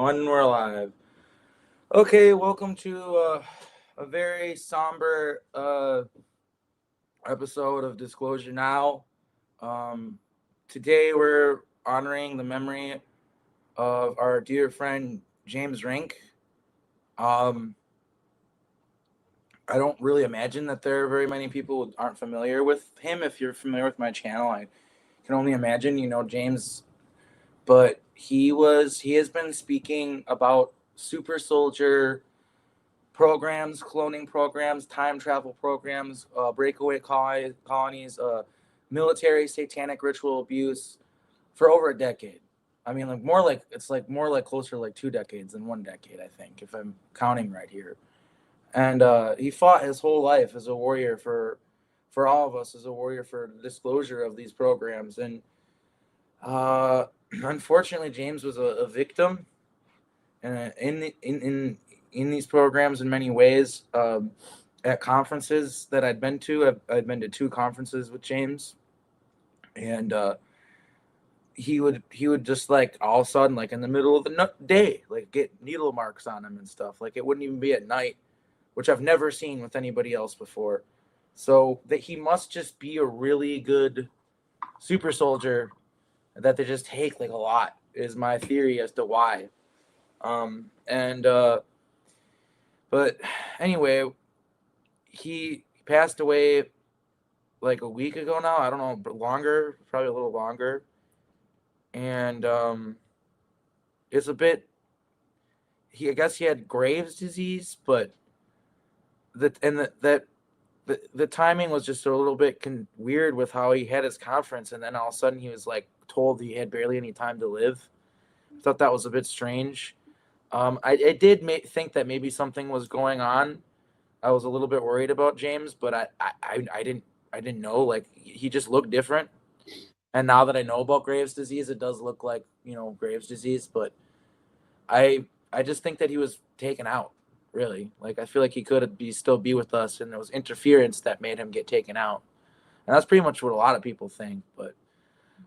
One, we're live. Okay, welcome to a very somber episode of Disclosure Now. Um, Today we're honoring the memory of our dear friend James Rink. Um, I don't really imagine that there are very many people who aren't familiar with him. If you're familiar with my channel, I can only imagine you know James, but he has been speaking about super soldier programs, cloning programs, time travel programs, breakaway colonies, military satanic ritual abuse for over a decade. I mean, more like closer to like 2 decades than 1 decade, I think, if I'm counting right here. And he fought his whole life as a warrior for all of us, as a warrior for the disclosure of these programs. And uh, unfortunately, James was a victim in these programs in many ways. At conferences that I'd been to, I'd been to 2 conferences with James, and he would just like all of a sudden, like in the middle of the day, like get needle marks on him and stuff. Like it wouldn't even be at night, which I've never seen with anybody else before. So that he must just be a really good super soldier that they just take like a lot is my theory as to why. And But anyway, he passed away like a week ago now. I don't know, but longer, probably a little longer. And it's a bit. I guess he had Graves' disease, but the timing was just a little bit weird with how he had his conference, and then all of a sudden he was like told he had barely any time to live. I thought that was a bit strange. I did think that maybe something was going on. I was a little bit worried about James, but I didn't know. Like he just looked different. And now that I know about Graves' disease, it does look like Graves' disease. But I just think that he was taken out. Really, like I feel like he could still be with us, and there was interference that made him get taken out. And that's pretty much what a lot of people think. But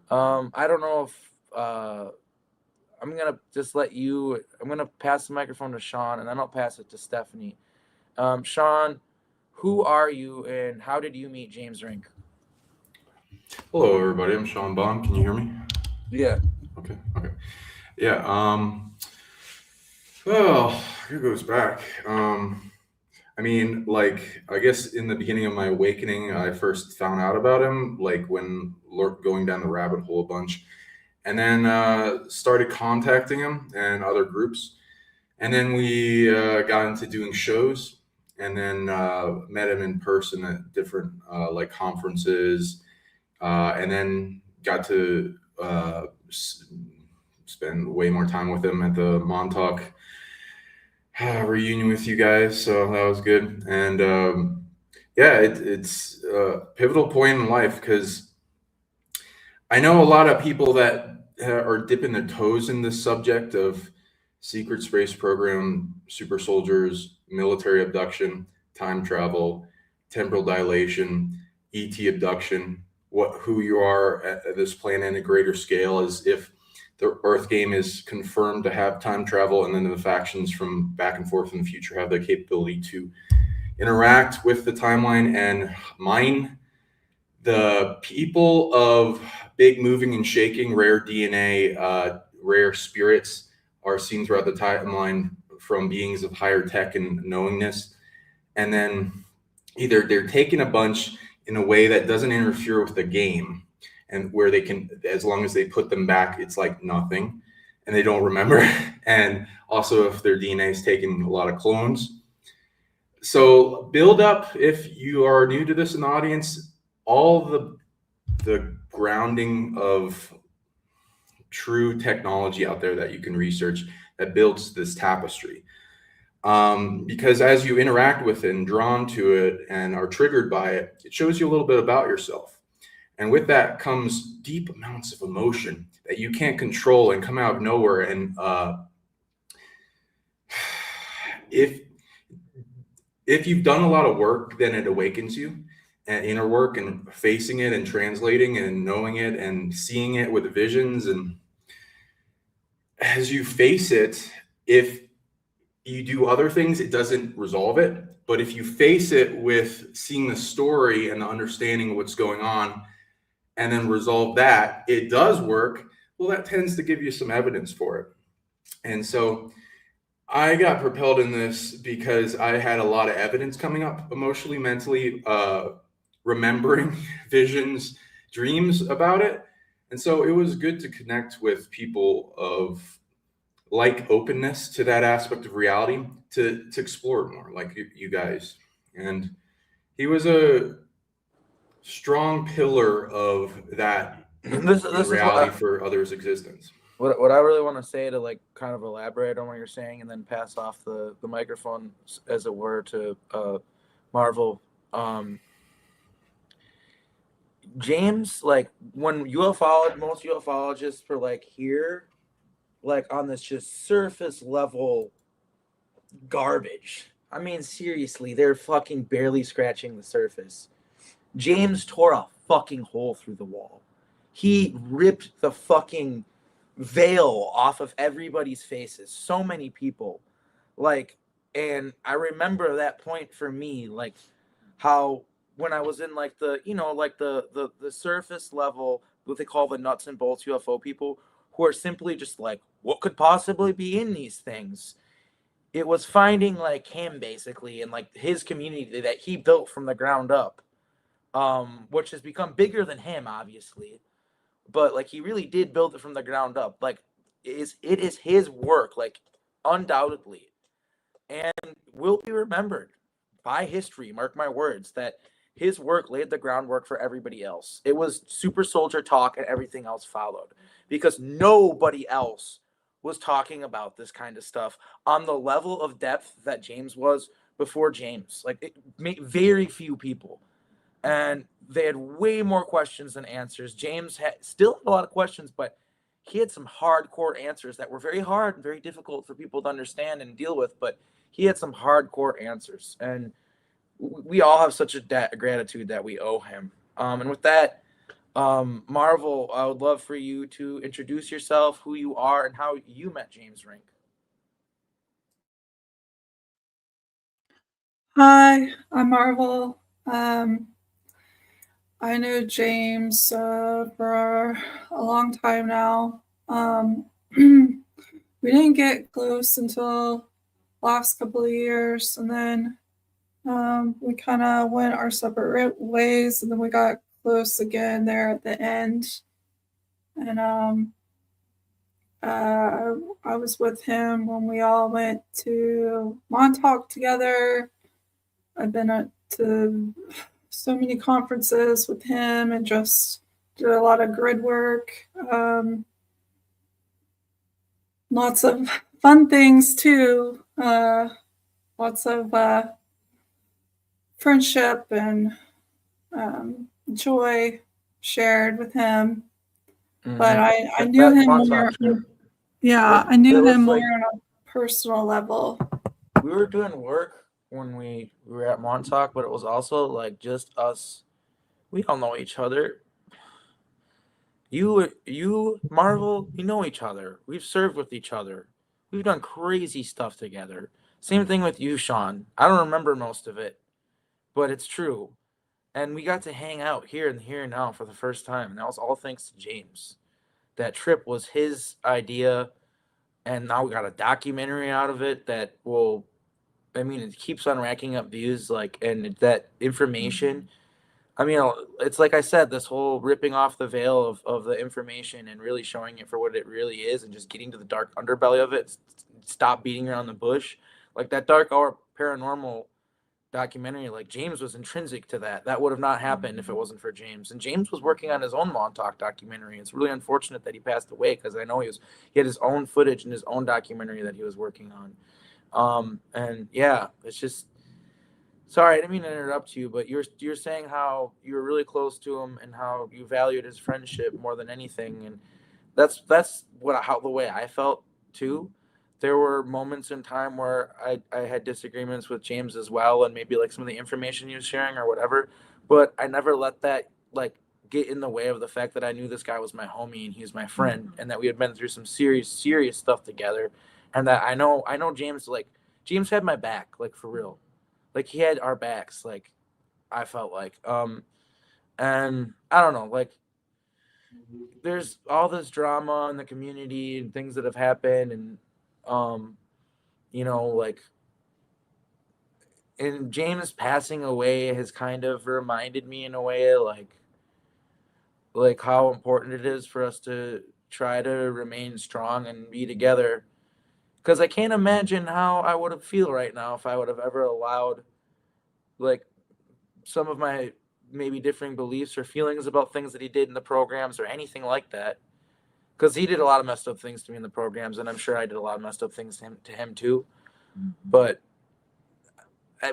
I don't know if I'm gonna just let you. I'm gonna pass the microphone to Sean, and then I'll pass it to Stephanie. Sean, who are you, and how did you meet James Rink? Hello, everybody. I'm Sean Baum. Can you hear me? Yeah. Okay. Yeah. Well, it goes back. I guess in the beginning of my awakening, I first found out about him, like when going down the rabbit hole a bunch, and then started contacting him and other groups, and then we got into doing shows, and then met him in person at different like conferences, and then got to spend way more time with him at the Montauk reunion with you guys. So that was good. And yeah, it's a pivotal point in life because I know a lot of people that are dipping their toes in this subject of secret space program, super soldiers, military abduction, time travel, temporal dilation, ET abduction, who you are at this planet in a greater scale, as if the Earth game is confirmed to have time travel, and then the factions from back and forth in the future have the capability to interact with the timeline and mine the people of big moving and shaking rare DNA, rare spirits are seen throughout the timeline from beings of higher tech and knowingness. And then either they're taking a bunch in a way that doesn't interfere with the game, and where they can, as long as they put them back, it's like nothing and they don't remember. And also, if their DNA is taking a lot of clones. So, build up, if you are new to this in the audience, all the grounding of true technology out there that you can research that builds this tapestry. Because as you interact with it and drawn to it and are triggered by it, it shows you a little bit about yourself. And with that comes deep amounts of emotion that you can't control and come out of nowhere. And if you've done a lot of work, then it awakens you, and inner work, and facing it and translating and knowing it and seeing it with visions. And as you face it, if you do other things, it doesn't resolve it. But if you face it with seeing the story and the understanding of what's going on and then resolve that, it does work. Well, that tends to give you some evidence for it. And so I got propelled in this because I had a lot of evidence coming up emotionally, mentally, remembering visions, dreams about it. And so it was good to connect with people of like openness to that aspect of reality to explore it more, like you guys. And he was a strong pillar of that This is reality for others' existence. what I really want to say to like kind of elaborate on what you're saying, and then pass off the microphone, as it were, to Marvel. James, like when most ufologists were like here, like on this just surface level garbage. I mean, seriously, they're fucking barely scratching the surface. James tore a fucking hole through the wall. He ripped the fucking veil off of everybody's faces. So many people. Like, and I remember that point for me, like how when I was in like the, like the surface level, what they call the nuts and bolts UFO people, who are simply just like, what could possibly be in these things? It was finding like him basically, and like his community that he built from the ground up, which has become bigger than him, obviously. But like he really did build it from the ground up. Like it is his work, like undoubtedly, and will be remembered by history. Mark my words that his work laid the groundwork for everybody else. It was super soldier talk, and everything else followed because nobody else was talking about this kind of stuff on the level of depth that James was before James. Like very few people, and they had way more questions than answers. James still had a lot of questions, but he had some hardcore answers that were very hard and very difficult for people to understand and deal with. But he had some hardcore answers, and we all have such a gratitude that we owe him. And with that, Marvel, I would love for you to introduce yourself, who you are, and how you met James Rink. Hi, I'm Marvel. I knew James for a long time now. We didn't get close until last couple of years, and then we kind of went our separate ways, and then we got close again there at the end. And I was with him when we all went to Montauk together. I've been to so many conferences with him and just did a lot of grid work. Lots of fun things too. Lots of friendship and joy shared with him. Mm-hmm. But I knew him more. Yeah, I knew him more on a personal level. We were doing work when we were at Montauk, but it was also like just us. We all know each other. You, Marvel, we know each other. We've served with each other. We've done crazy stuff together. Same thing with you, Sean. I don't remember most of it, but it's true. And we got to hang out here and here and now for the first time. And that was all thanks to James. That trip was his idea. And now we got a documentary out of it that will, I mean, it keeps on racking up views, like, and that information. I mean, it's like I said, this whole ripping off the veil of the information and really showing it for what it really is, and just getting to the dark underbelly of it. Stop beating around the bush. Like that Dark Hour Paranormal documentary, like James was intrinsic to that. That would have not happened if it wasn't for James. And James was working on his own Montauk documentary. It's really unfortunate that he passed away, because I know he had his own footage and his own documentary that he was working on. And yeah, it's just, sorry, I didn't mean to interrupt you, but you're saying how you were really close to him and how you valued his friendship more than anything, and that's how the way I felt too. There were moments in time where I had disagreements with James as well, and maybe like some of the information he was sharing or whatever, but I never let that like get in the way of the fact that I knew this guy was my homie and he was my friend, and that we had been through some serious stuff together. and that I know James, like, James had my back, like, for real. Like, he had our backs, like, I felt like. And I don't know, like, there's all this drama in the community and things that have happened, and like, and James passing away has kind of reminded me in a way, like how important it is for us to try to remain strong and be together. Because I can't imagine how I would have feel right now if I would have ever allowed, like, some of my maybe differing beliefs or feelings about things that he did in the programs or anything like that. Because he did a lot of messed up things to me in the programs, and I'm sure I did a lot of messed up things to him too. But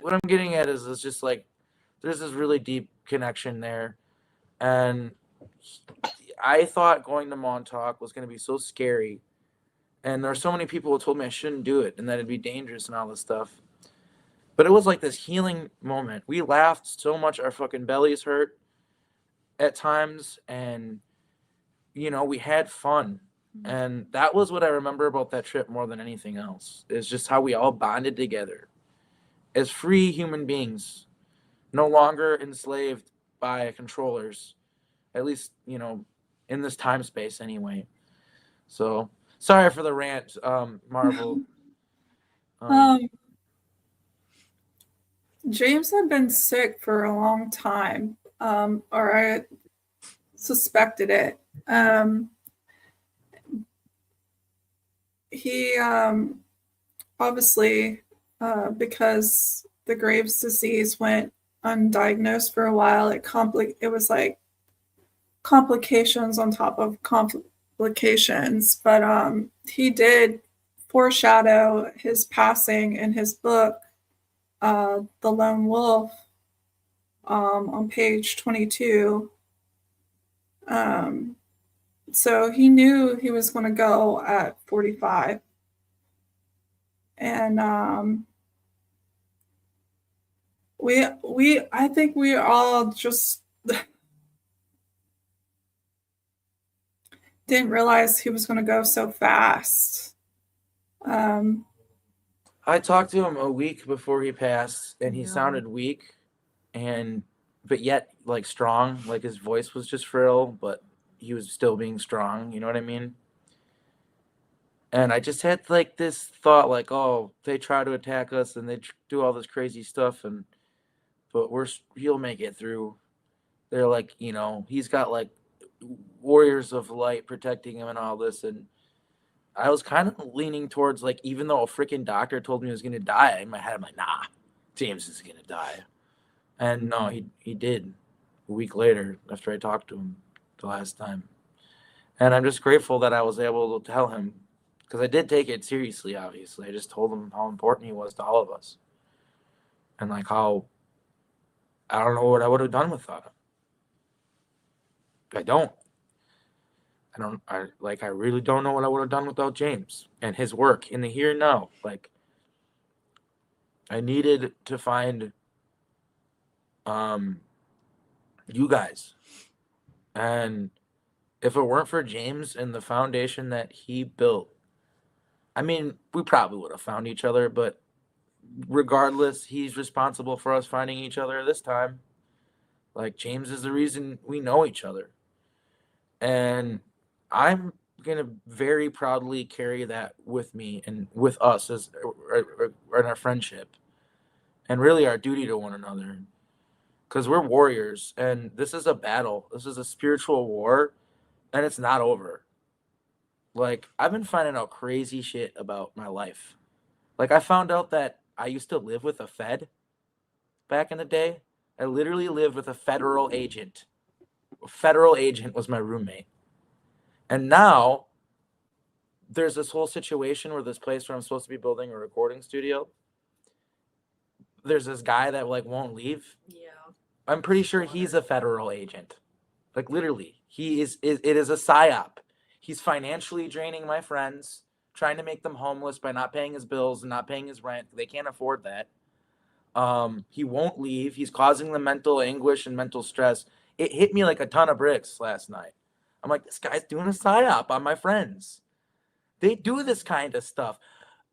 what I'm getting at is just like, there's this really deep connection there, and I thought going to Montauk was going to be so scary, and there are so many people who told me I shouldn't do it and that it'd be dangerous and all this stuff. But it was like this healing moment. We laughed so much our fucking bellies hurt at times, and we had fun. And that was what I remember about that trip more than anything else. Is just how we all bonded together as free human beings, no longer enslaved by controllers, at least, in this time space anyway. So sorry for the rant, Marvel. James had been sick for a long time, or I suspected it. He obviously, because the Graves' disease went undiagnosed for a while, it was like complications on top of complications. But he did foreshadow his passing in his book, The Lone Wolf, on page 22. So he knew he was going to go at 45. And I think we all just didn't realize he was going to go so fast. I talked to him a week before he passed, and he sounded weak, but yet, like, strong. Like, his voice was just frail, but he was still being strong. You know what I mean? And I just had, like, this thought, like, oh, they try to attack us and they do all this crazy stuff, but he'll make it through. They're like, he's got, like, warriors of light protecting him and all this. And I was kind of leaning towards, like, even though a freaking doctor told me he was going to die, in my head, I'm like, nah, James is going to die. And no, he did a week later after I talked to him the last time. And I'm just grateful that I was able to tell him, because I did take it seriously, obviously. I just told him how important he was to all of us. And, like, how I don't know what I would have done without him. I really don't know what I would have done without James and his work in the here and now. Like, I needed to find you guys. And if it weren't for James and the foundation that he built, I mean, we probably would have found each other, but regardless, he's responsible for us finding each other this time. Like, James is the reason we know each other. And I'm going to very proudly carry that with me and with us as in our friendship, and really our duty to one another, because we're warriors, and this is a battle. This is a spiritual war, and it's not over. Like, I've been finding out crazy shit about my life. Like, I found out that I used to live with a Fed back in the day. I literally lived with a federal agent. A federal agent was my roommate. And now there's this whole situation where this place where I'm supposed to be building a recording studio, there's this guy that, like, won't leave. Yeah. I'm pretty sure he's a federal agent. Like, literally, it is a psyop. He's financially draining my friends, trying to make them homeless by not paying his bills and not paying his rent. They can't afford that. He won't leave. He's causing them mental anguish and mental stress. It hit me like a ton of bricks last night. I'm like, this guy's doing a psyop on my friends. They do this kind of stuff.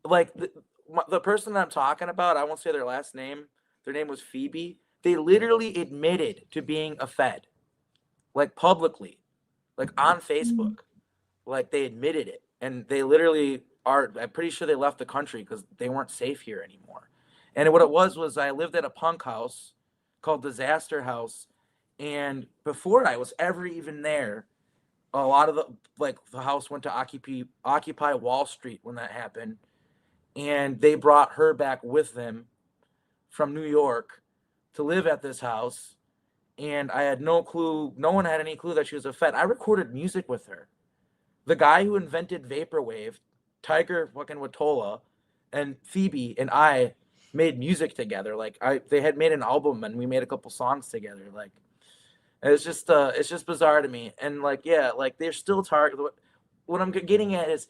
like the person that I'm talking about, I won't say their last name. Their name was Phoebe. They literally admitted to being a Fed, like publicly, like on Facebook. Like they admitted it, and they literally are. I'm pretty sure they left the country because they weren't safe here anymore. And what it was I lived at a punk house called Disaster House, and before I was ever even there, a lot of the house went to occupy Wall Street when that happened, and they brought her back with them from New York to live at this house. And I had no clue. No one had any clue that she was a Fed. I recorded music with her. The guy who invented vaporwave, Tiger fucking Watola, and Phoebe and I made music together. Like they had made an album and we made a couple songs together. Like it's just bizarre to me. And like yeah, like they're still target. What I'm getting at is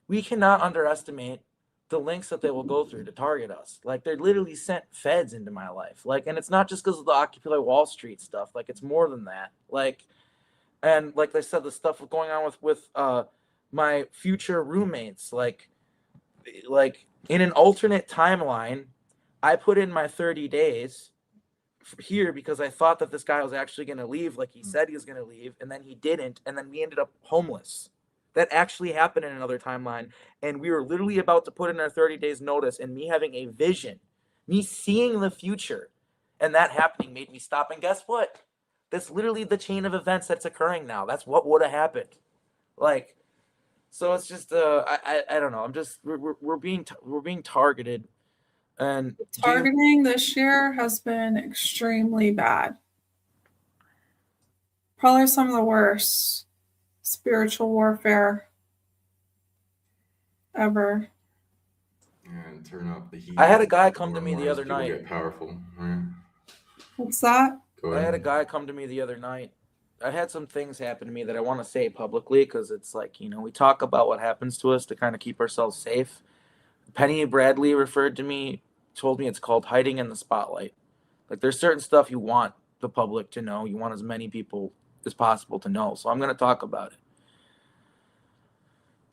we cannot underestimate the lengths that they will go through to target us. Like they literally sent feds into my life. Like, and it's not just because of the Occupy Wall Street stuff. Like it's more than that. Like. And like I said, the stuff going on with my future roommates, like in an alternate timeline, I put in my 30 days here because I thought that this guy was actually going to leave, like he said he was going to leave, and then he didn't, and then we ended up homeless. That actually happened in another timeline, and we were literally about to put in our 30 days notice, and me having a vision, me seeing the future, and that happening made me stop. And guess what? That's literally the chain of events that's occurring now. That's what would have happened. Like, so it's just I don't know. I'm just we're being targeted, and Targeting this year has been extremely bad. Probably some of the worst spiritual warfare ever. And turn up the heat. I had a guy come to me the other night. Get powerful, right? What's that? I had a guy come to me the other night. I had some things happen to me that I want to say publicly because it's like, we talk about what happens to us to kind of keep ourselves safe. Penny Bradley referred to me, told me it's called hiding in the spotlight. Like there's certain stuff you want the public to know. You want as many people as possible to know. So I'm going to talk about it.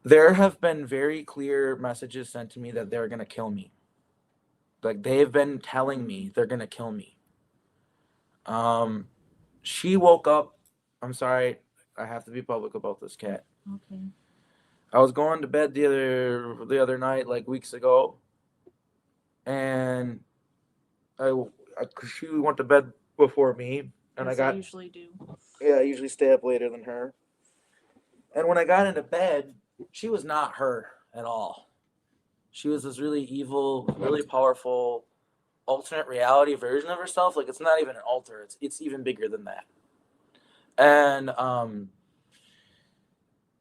There have been very clear messages sent to me that they're going to kill me. Like they've been telling me they're going to kill me. She woke up. I'm sorry, I have to be public about this, cat. Okay. I was going to bed the other night, like weeks ago, and she went to bed before me, and As I usually do. Yeah, I usually stay up later than her. And when I got into bed, she was not her at all. She was this really evil, really powerful alternate reality version of herself. Like it's not even an alter, it's even bigger than that. And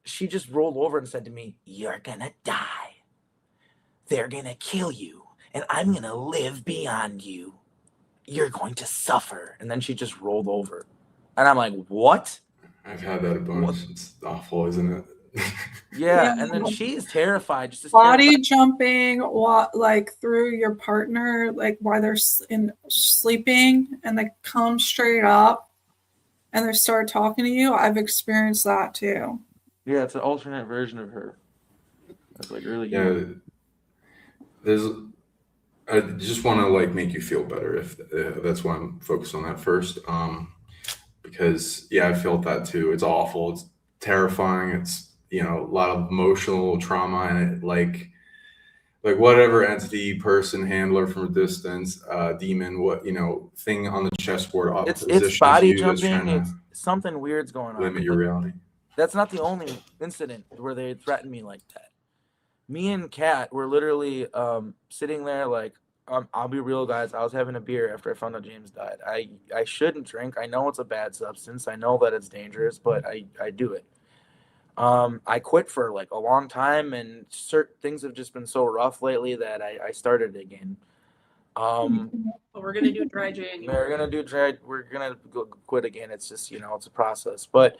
she just rolled over and said to me, "You're gonna die. They're gonna kill you, and I'm gonna live beyond you. You're going to suffer." And then she just rolled over, and I'm like, "What?" I've had that a bunch. It's awful, isn't it? Yeah, and then she's terrified. Just as Body terrified. jumping, like through your partner, like while they're sleeping, and they come straight up, and they start talking to you. I've experienced that too. Yeah, it's an alternate version of her. That's like really Yeah. I just want to like make you feel better if that's why I'm focused on that first. Because yeah, I felt that too. It's awful. It's terrifying. It's a lot of emotional trauma and it like whatever entity, person, handler from a distance, demon, thing on the chessboard. It's body jumping. It's something weird's going on. Limit your reality. That's not the only incident where they threatened me like that. Me and Kat were literally sitting there like, I'll be real, guys. I was having a beer after I found out James died. I shouldn't drink. I know it's a bad substance. I know that it's dangerous, but I do it. I quit for like a long time, and certain things have just been so rough lately that I started again. But we're gonna do dry January. We're gonna go quit again. It's just it's a process. But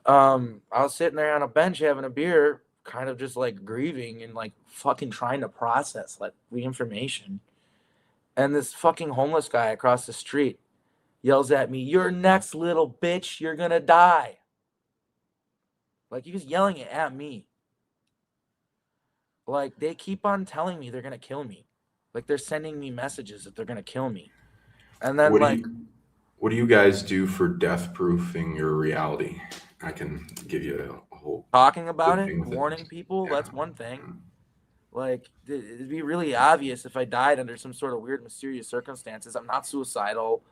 I was sitting there on a bench having a beer, kind of just like grieving and like fucking trying to process like the information. And this fucking homeless guy across the street yells at me, "You're next, little bitch. You're gonna die." Like he was yelling it at me. Like, they keep on telling me they're gonna kill me. Like, they're sending me messages that they're gonna kill me. And then, What do like, what do you guys do for death proofing your reality? I can give you a whole talking about good it, thing with it. warning people, Yeah. that's one thing. Like, it'd be really obvious if I died under some sort of weird, mysterious circumstances. I'm not suicidal.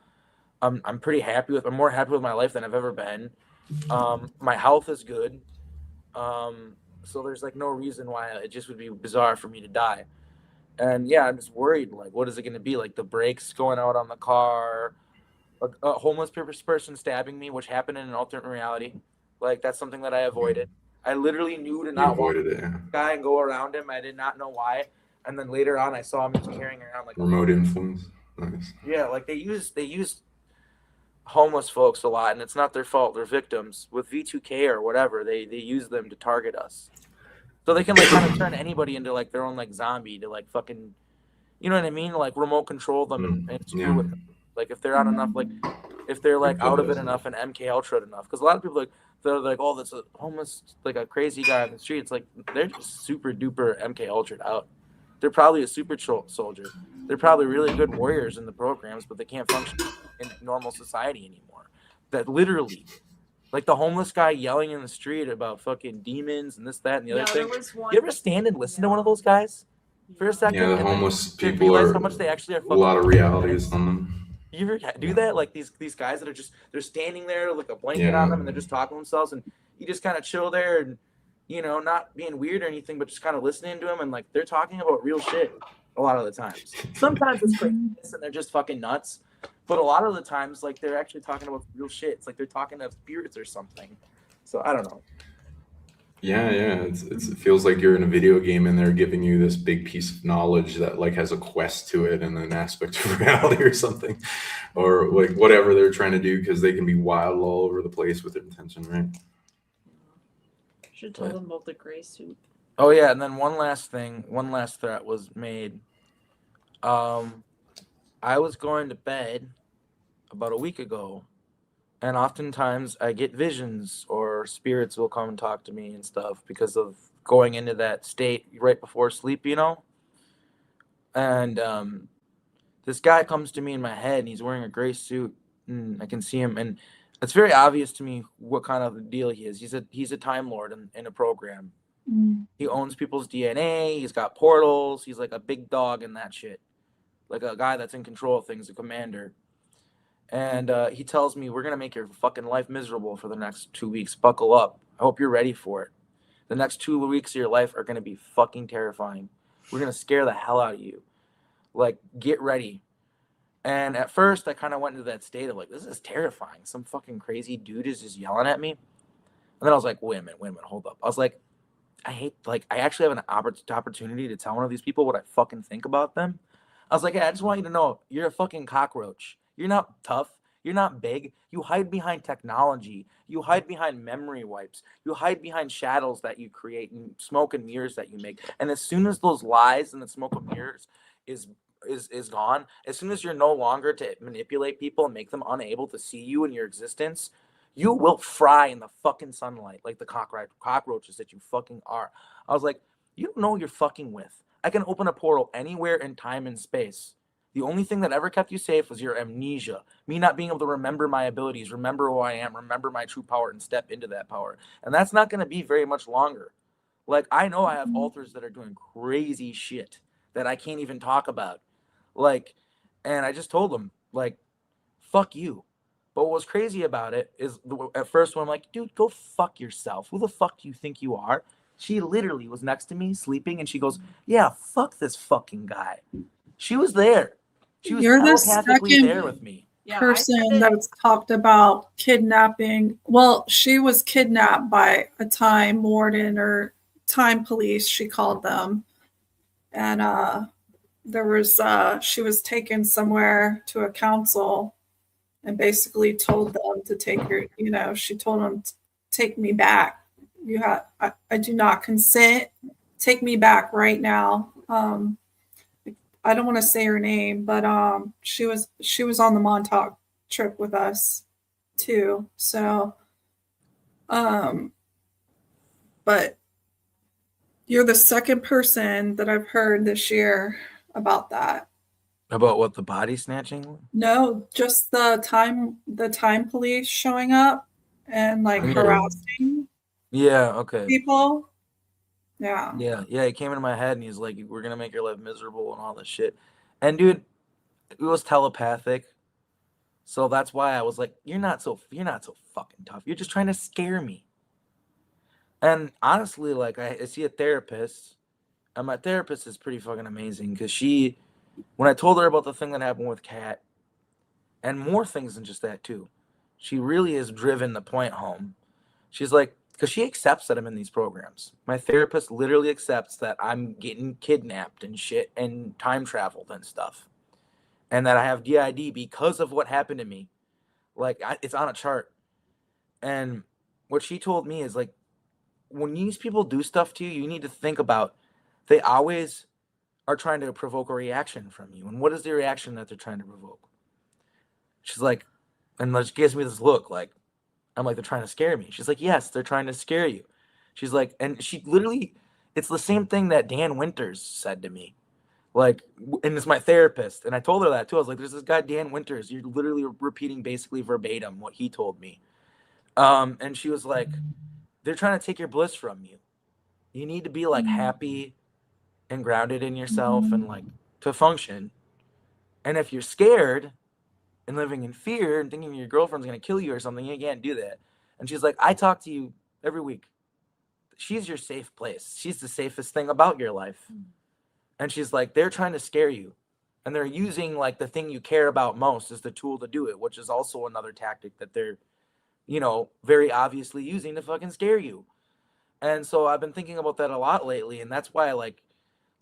I'm pretty happy with. I'm more happy with my life than I've ever been. My health is good. So there's like no reason why it just would be bizarre for me to die. And yeah, I'm just worried. Like, what is it going to be? Like the brakes going out on the car, a homeless person stabbing me, which happened in an alternate reality. Like, that's something that I avoided. I literally knew to You not walk avoided it. Yeah. the guy and go around him. I did not know why. And then later on, I saw him just carrying around like Remote influence. Nice. yeah, like they use homeless folks a lot, and it's not their fault. They're victims with V2K or whatever. They use them to target us, so they can like kind of turn anybody into like their own like zombie to like fucking, you know what I mean? Like remote control them and screw Yeah. with them. Like if they're on enough, like if they're like out of it enough and MK Ultra enough, because a lot of people like they're like, oh, that's a homeless like a crazy guy on the street. It's like they're just super duper MK Ultra'd out. They're probably a super soldier. They're probably really good warriors in the programs, but they can't function in normal society anymore. That literally, like the homeless guy yelling in the street about fucking demons and this, that, and the other thing. there was one. You ever stand and listen to one of those guys for a second? Yeah, the and then homeless they people realize are how much they actually are a fucking lot of realities on them. You ever do Yeah. that? Like these guys that are just they're standing there with a blanket on them and they're just talking to themselves, and you just kind of chill there and not being weird or anything, but just kind of listening to them, and like they're talking about real shit a lot of the times. Sometimes it's craziness and they're just fucking nuts, but a lot of the times like they're actually talking about real shit. It's like they're talking to spirits or something. So I don't know. Yeah, it feels like you're in a video game and they're giving you this big piece of knowledge that like has a quest to it and an aspect of reality or something, or like whatever they're trying to do, because they can be wild all over the place with their intention, right? Should tell them about the gray suit. Oh yeah, and then one last threat was made. I was going to bed about a week ago, and oftentimes I get visions or spirits will come and talk to me and stuff because of going into that state right before sleep, And this guy comes to me in my head, and he's wearing a gray suit, and I can see him, and it's very obvious to me what kind of deal he is. He's a Time Lord in a program. He owns people's DNA. He's got portals. He's like a big dog in that shit, like a guy that's in control of things, a commander. And he tells me, we're going to make your fucking life miserable for the next 2 weeks. Buckle up. I hope you're ready for it. The next 2 weeks of your life are going to be fucking terrifying. We're going to scare the hell out of you. Like, get ready. And at first, I kind of went into that state of like, this is terrifying. Some fucking crazy dude is just yelling at me. And then I was like, wait a minute, hold up. I was like, I actually have an opportunity to tell one of these people what I fucking think about them. I was like, hey, I just want you to know, you're a fucking cockroach. You're not tough. You're not big. You hide behind technology. You hide behind memory wipes. You hide behind shadows that you create and smoke and mirrors that you make. And as soon as those lies and the smoke and mirrors is gone, as soon as you're no longer to manipulate people and make them unable to see you in your existence, you will fry in the fucking sunlight like the cockroaches that you fucking are. I was like, you don't know who you're fucking with. I can open a portal anywhere in time and space. The only thing that ever kept you safe was your amnesia. Me not being able to remember my abilities, remember who I am, remember my true power, and step into that power. And that's not going to be very much longer. Like, I know I have alters that are doing crazy shit that I can't even talk about. Like, and I just told them, like, fuck you. But what was crazy about it is at first when I'm like, dude, go fuck yourself. Who the fuck do you think you are? She literally was next to me sleeping, and she goes, yeah, fuck this fucking guy. She was there. She was You're the telepathically second there with me. person that's talked about kidnapping. Well, she was kidnapped by a time warden or time police, she called them. And she was taken somewhere to a council and basically told them to take her, she told them, take me back. I do not consent. Take me back right now. I don't want to say her name, but she was on the Montauk trip with us too. So, but You're the second person that I've heard this year about that. About what, the body snatching? No, just the time police showing up and like Yeah. harassing Yeah, okay. people. Yeah. Yeah, he came into my head and he's like, we're gonna make your life miserable and all this shit. And dude, it was telepathic. So that's why I was like, you're not so fucking tough. You're just trying to scare me. And honestly, like I see a therapist, and my therapist is pretty fucking amazing because when I told her about the thing that happened with Kat, and more things than just that too, she really has driven the point home. She's like, because she accepts that I'm in these programs. My therapist literally accepts that I'm getting kidnapped and shit and time traveled and stuff, and that I have DID because of what happened to me. Like it's on a chart. And what she told me is like, when these people do stuff to you, you need to think about they always are trying to provoke a reaction from you. And what is the reaction that they're trying to provoke? She's like, and she gives me this look like, I'm like, they're trying to scare me. She's like, yes, they're trying to scare you. She's like, and she literally, it's the same thing that Dan Winters said to me. Like, and it's my therapist. And I told her that too. I was like, there's this guy, Dan Winters. You're literally repeating basically verbatim what he told me. And she was like, they're trying to take your bliss from you. You need to be like happy and grounded in yourself and like to function. And if you're scared and living in fear and thinking your girlfriend's going to kill you or something, you can't do that. And she's like, I talk to you every week. She's your safe place. She's the safest thing about your life. And she's like, they're trying to scare you. And they're using like the thing you care about most as the tool to do it, which is also another tactic that they're, very obviously using to fucking scare you. And so I've been thinking about that a lot lately. And that's why, like,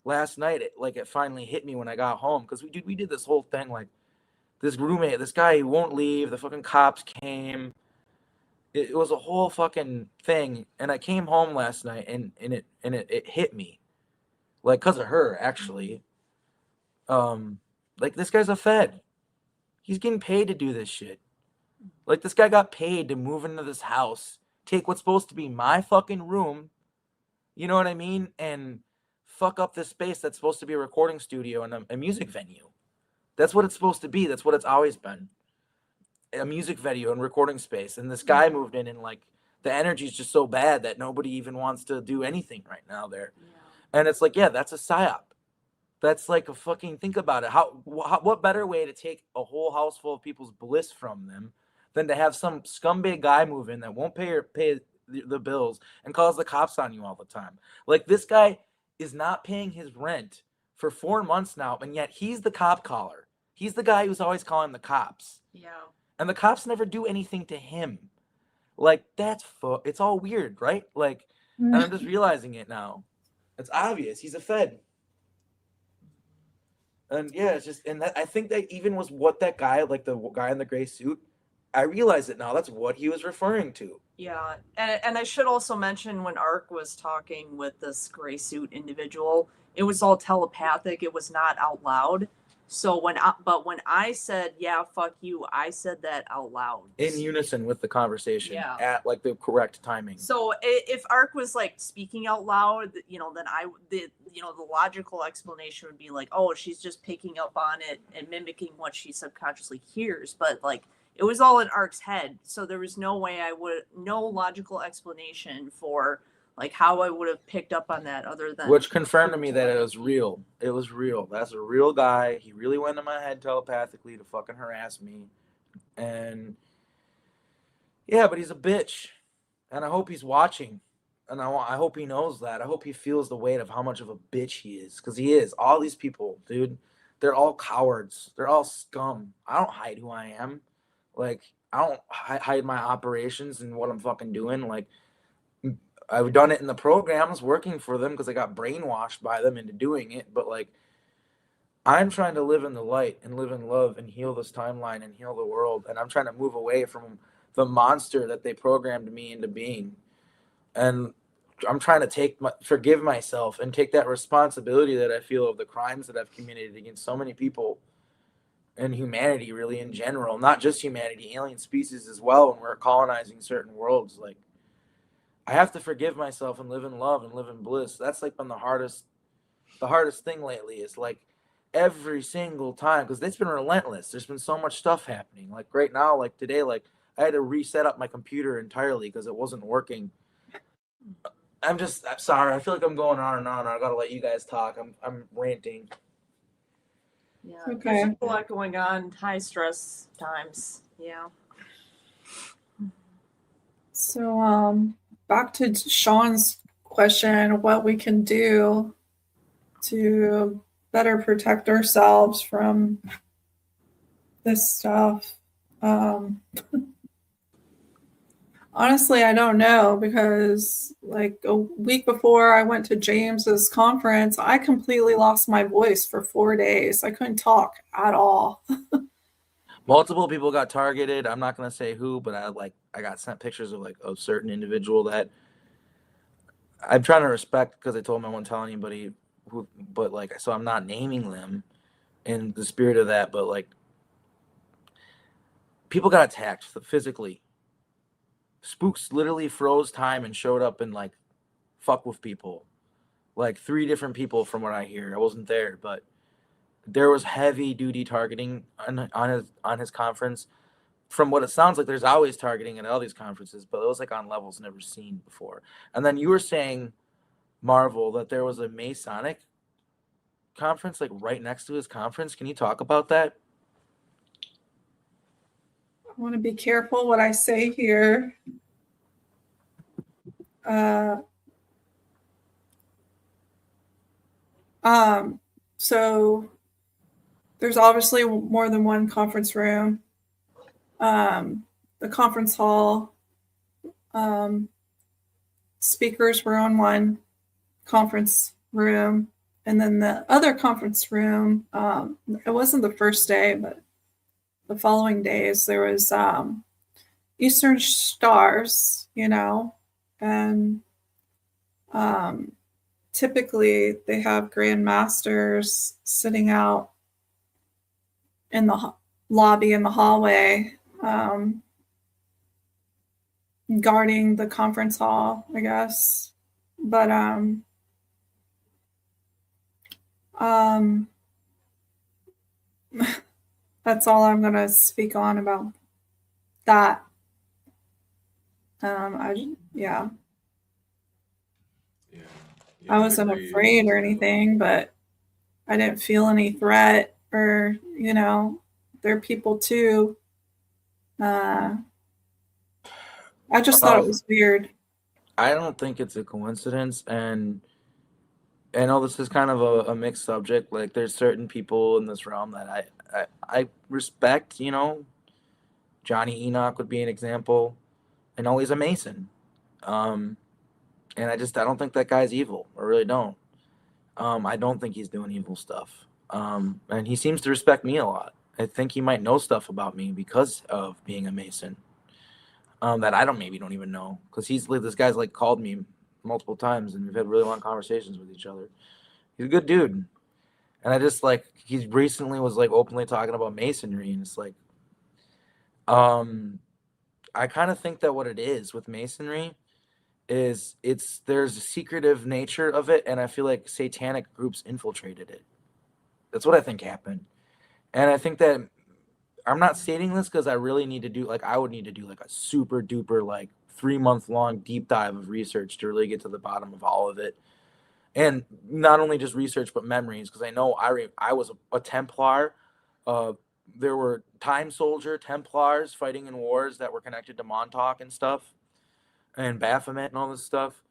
last night, it finally hit me when I got home. Because we did this whole thing, like, this roommate, this guy, he won't leave. The fucking cops came. It was a whole fucking thing. And I came home last night and it hit me. Like, because of her, actually. Like, this guy's a Fed. He's getting paid to do this shit. Like, this guy got paid to move into this house, take what's supposed to be my fucking room, you know what I mean? And fuck up this space that's supposed to be a recording studio and a music venue. That's what it's supposed to be. That's what it's always been. A music venue and recording space. And this guy moved in and, like, the energy's just so bad that nobody even wants to do anything right now there. Yeah. And it's like, yeah, that's a psyop. That's like a fucking, think about it. What better way to take a whole house full of people's bliss from them than to have some scumbag guy move in that won't pay the bills and calls the cops on you all the time. Like, this guy is not paying his rent for 4 months now, and yet he's the cop caller. He's the guy who's always calling the cops. Yeah. And the cops never do anything to him. Like, it's all weird, right? Like, and I'm just realizing it now. It's obvious. He's a Fed. And yeah, it's just, and that, I think that even was what that guy, like the guy in the gray suit, I realize it now. That's what he was referring to. Yeah, and I should also mention when Ark was talking with this gray suit individual, it was all telepathic. It was not out loud. So when I said, yeah, fuck you, I said that out loud. In unison with the conversation at like the correct timing. So if Ark was like speaking out loud, then the logical explanation would be like, oh, she's just picking up on it and mimicking what she subconsciously hears. But like, it was all in Ark's head. So there was no logical explanation for like how I would have picked up on that other than. Which confirmed to me that it was real. It was real. That's a real guy. He really went in my head telepathically to fucking harass me. And yeah, but he's a bitch. And I hope he's watching. And I hope he knows that. I hope he feels the weight of how much of a bitch he is. Because he is. All these people, dude, they're all cowards. They're all scum. I don't hide who I am. Like, I don't hide my operations and what I'm fucking doing. Like, I've done it in the programs working for them because I got brainwashed by them into doing it. But, like, I'm trying to live in the light and live in love and heal this timeline and heal the world. And I'm trying to move away from the monster that they programmed me into being. And I'm trying to forgive myself and take that responsibility that I feel of the crimes that I've committed against so many people and humanity really in general, not just humanity, alien species as well. When we're colonizing certain worlds, like, I have to forgive myself and live in love and live in bliss. That's like been the hardest thing lately. Is like every single time, because it's been relentless. There's been so much stuff happening. Like right now, like today, like I had to reset up my computer entirely because it wasn't working. I'm sorry. I feel like I'm going on and on. I gotta let you guys talk. I'm ranting. Yeah, Okay. there's just a lot going on. High stress times. Yeah. So, back to Sean's question, what we can do to better protect ourselves from this stuff. Honestly, I don't know, because like a week before I went to James's conference, I completely lost my voice for 4 days. I couldn't talk at all. Multiple people got targeted. I'm not gonna say who, but I got sent pictures of like a certain individual that I'm trying to respect, because I told him I won't tell anybody who, but like, so I'm not naming them in the spirit of that, but like people got attacked physically. Spooks literally froze time and showed up and like fuck with people. Like 3 different people from what I hear. I wasn't there, but there was heavy duty targeting on his conference. From what it sounds like, there's always targeting at all these conferences, but it was like on levels never seen before. And then you were saying, Marvel, that there was a Masonic conference like right next to his conference. Can you talk about that? I want to be careful what I say here. So there's obviously more than one conference room. The conference hall, speakers were on one conference room, and then the other conference room, it wasn't the first day, but the following days, there was Eastern Stars, and typically they have Grand Masters sitting out in the lobby in the hallway, guarding the conference hall, I guess. But that's all I'm gonna speak on about that. Yeah, I wasn't agree. afraid or anything, but I didn't feel any threat, or they're people too. I just thought it was weird. I don't think it's a coincidence, and I know this is kind of a mixed subject. Like, there's certain people in this realm that I respect. Johnny Enoch would be an example. I know he's a Mason, and I don't think that guy's evil. I really don't. I don't think he's doing evil stuff. And he seems to respect me a lot. I think he might know stuff about me because of being a Mason. That I don't even know, because this guy's like called me multiple times and we've had really long conversations with each other. He's a good dude, and I just like he recently was like openly talking about Masonry, and it's like, I kind of think that what it is with Masonry is there's a secretive nature of it, and I feel like satanic groups infiltrated it. That's what I think happened, and I think that I'm not stating this because I really need to do I would need to do like a super duper like 3-month long deep dive of research to really get to the bottom of all of it, and not only just research but memories, because I know I was a Templar. There were Time Soldier Templars fighting in wars that were connected to Montauk and stuff, and Baphomet and all this stuff.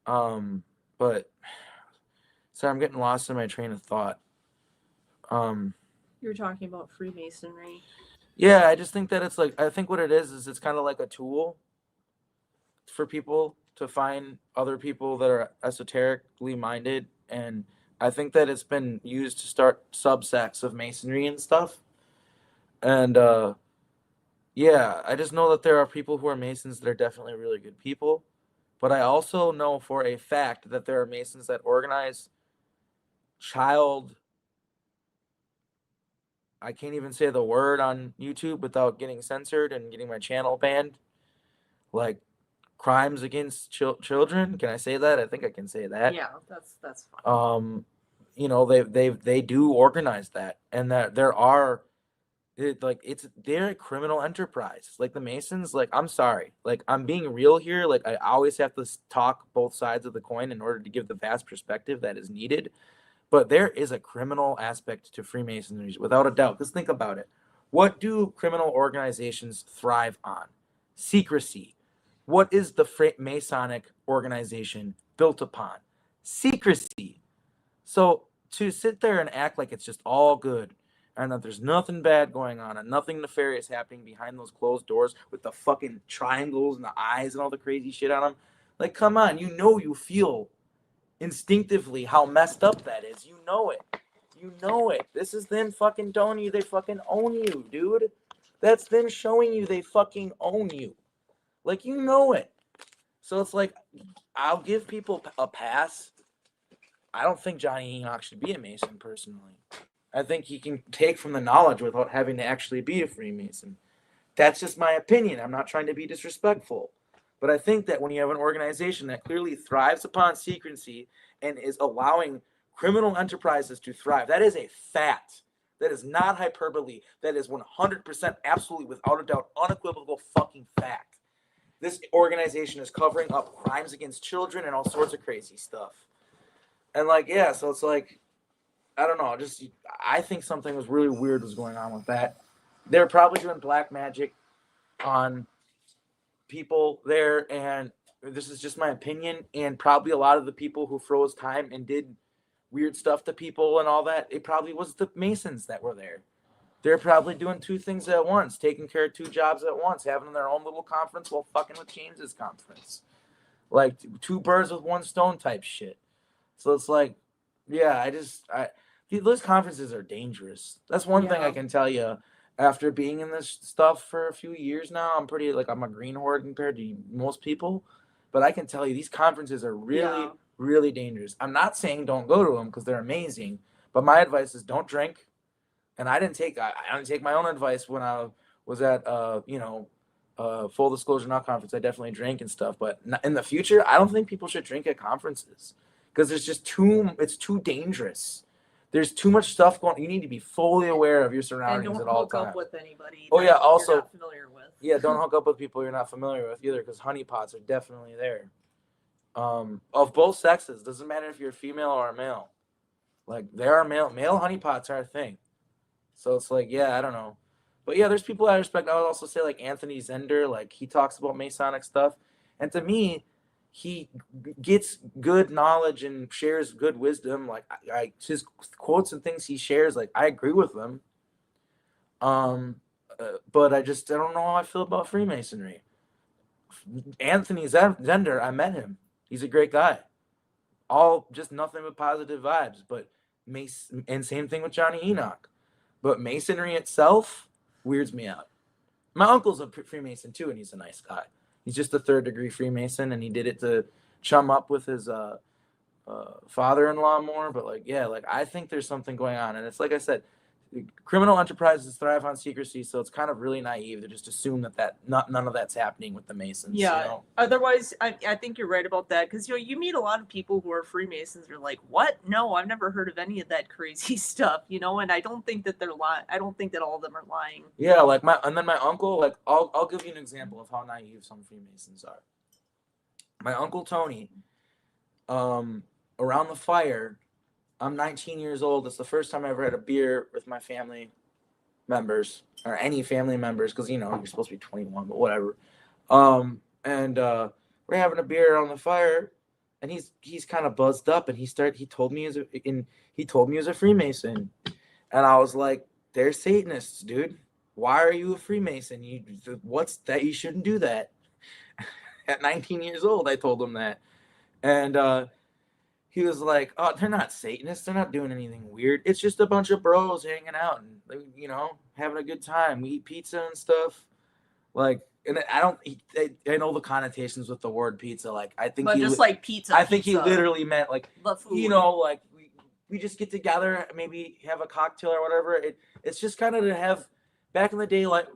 But sorry, I'm getting lost in my train of thought. You were talking about Freemasonry. Yeah, I just think that it's like, I think what it is it's kind of like a tool for people to find other people that are esoterically minded, and I think that it's been used to start subsects of Masonry and stuff. And yeah, I just know that there are people who are Masons that are definitely really good people, but I also know for a fact that there are Masons that organize I can't even say the word on YouTube without getting censored and getting my channel banned. Like crimes against children. Can I say that? I think I can say that. Yeah, that's fine. You know, they do organize that, and that there are they're a criminal enterprise. Like the Masons, like I'm sorry, like I'm being real here. Like I always have to talk both sides of the coin in order to give the vast perspective that is needed. But there is a criminal aspect to Freemasonry without a doubt. Because think about it. What do criminal organizations thrive on? Secrecy. What is the Masonic organization built upon? Secrecy. So to sit there and act like it's just all good and that there's nothing bad going on and nothing nefarious happening behind those closed doors with the fucking triangles and the eyes and all the crazy shit on them, like, come on, you feel instinctively how messed up that is. You know it. This is them fucking telling you they fucking own you, dude. That's them showing you they fucking own you. Like, you know it. So it's like, I'll give people a pass. I don't think Johnny Enoch should be a Mason, personally. I think he can take from the knowledge without having to actually be a Freemason. That's just my opinion. I'm not trying to be disrespectful. But I think that when you have an organization that clearly thrives upon secrecy and is allowing criminal enterprises to thrive, that is a fact. That is not hyperbole. That is 100% absolutely, without a doubt, unequivocal fucking fact. This organization is covering up crimes against children and all sorts of crazy stuff. And like, yeah, so it's like, I don't know, just I think something was really weird was going on with that. They're probably doing black magic on people there, and this is just my opinion, and probably a lot of the people who froze time and did weird stuff to people and all that, it probably was the Masons that were there. They're probably doing two things at once, taking care of two jobs at once, having their own little conference while fucking with James's conference. Like two birds with one stone type shit. So it's like, yeah, those conferences are dangerous. That's one thing I can tell you. After being in this stuff for a few years now, I'm a greenhorn compared to most people. But I can tell you these conferences are really, really dangerous. I'm not saying don't go to them because they're amazing. But my advice is don't drink. And I didn't take my own advice when I was at full disclosure not conference. I definitely drank and stuff. But in the future, I don't think people should drink at conferences because it's too dangerous. There's too much stuff going. You need to be fully aware of your surroundings at all times. And don't hook up with anybody. Oh yeah, also you're not familiar with. Yeah, don't hook up with people you're not familiar with either, because honeypots are definitely there. Of both sexes, doesn't matter if you're a female or a male. Like there are male honeypots are a thing. So it's like, yeah, I don't know, but yeah, there's people I respect. I would also say like Anthony Zender, like he talks about Masonic stuff, and to me, he gets good knowledge and shares good wisdom. Like his quotes and things he shares, like I agree with them. But I don't know how I feel about Freemasonry. Anthony Zender, I met him. He's a great guy. All just nothing but positive vibes. But and same thing with Johnny Enoch. But Masonry itself weirds me out. My uncle's a Freemason too, and he's a nice guy. He's just a 3rd degree Freemason, and he did it to chum up with his father-in-law more. But like, yeah, like I think there's something going on, and it's like I said, criminal enterprises thrive on secrecy, so it's kind of really naive to just assume that none of that's happening with the Masons. Yeah. You know? Otherwise, I think you're right about that, because you meet a lot of people who are Freemasons. They're like, "What? No, I've never heard of any of that crazy stuff." And I don't think that they're lying. I don't think that all of them are lying. Yeah, like my uncle. Like I'll give you an example of how naive some Freemasons are. My uncle Tony, around the fire. I'm 19 years old. It's the first time I ever had a beer with my family members or any family members, because you're supposed to be 21, but whatever. And we're having a beer on the fire, and he's kind of buzzed up, and he told me he was a Freemason, and I was like, "They're Satanists, dude. Why are you a Freemason? What's that? You shouldn't do that." At 19 years old, I told him that, and he was like, "Oh, they're not Satanists. They're not doing anything weird. It's just a bunch of bros hanging out and, having a good time. We eat pizza and stuff." Like, and I know the connotations with the word pizza. Like, I think like pizza. I think he literally meant like, the food. like we just get together, maybe have a cocktail or whatever. It's just kind of to have. Back in the day, like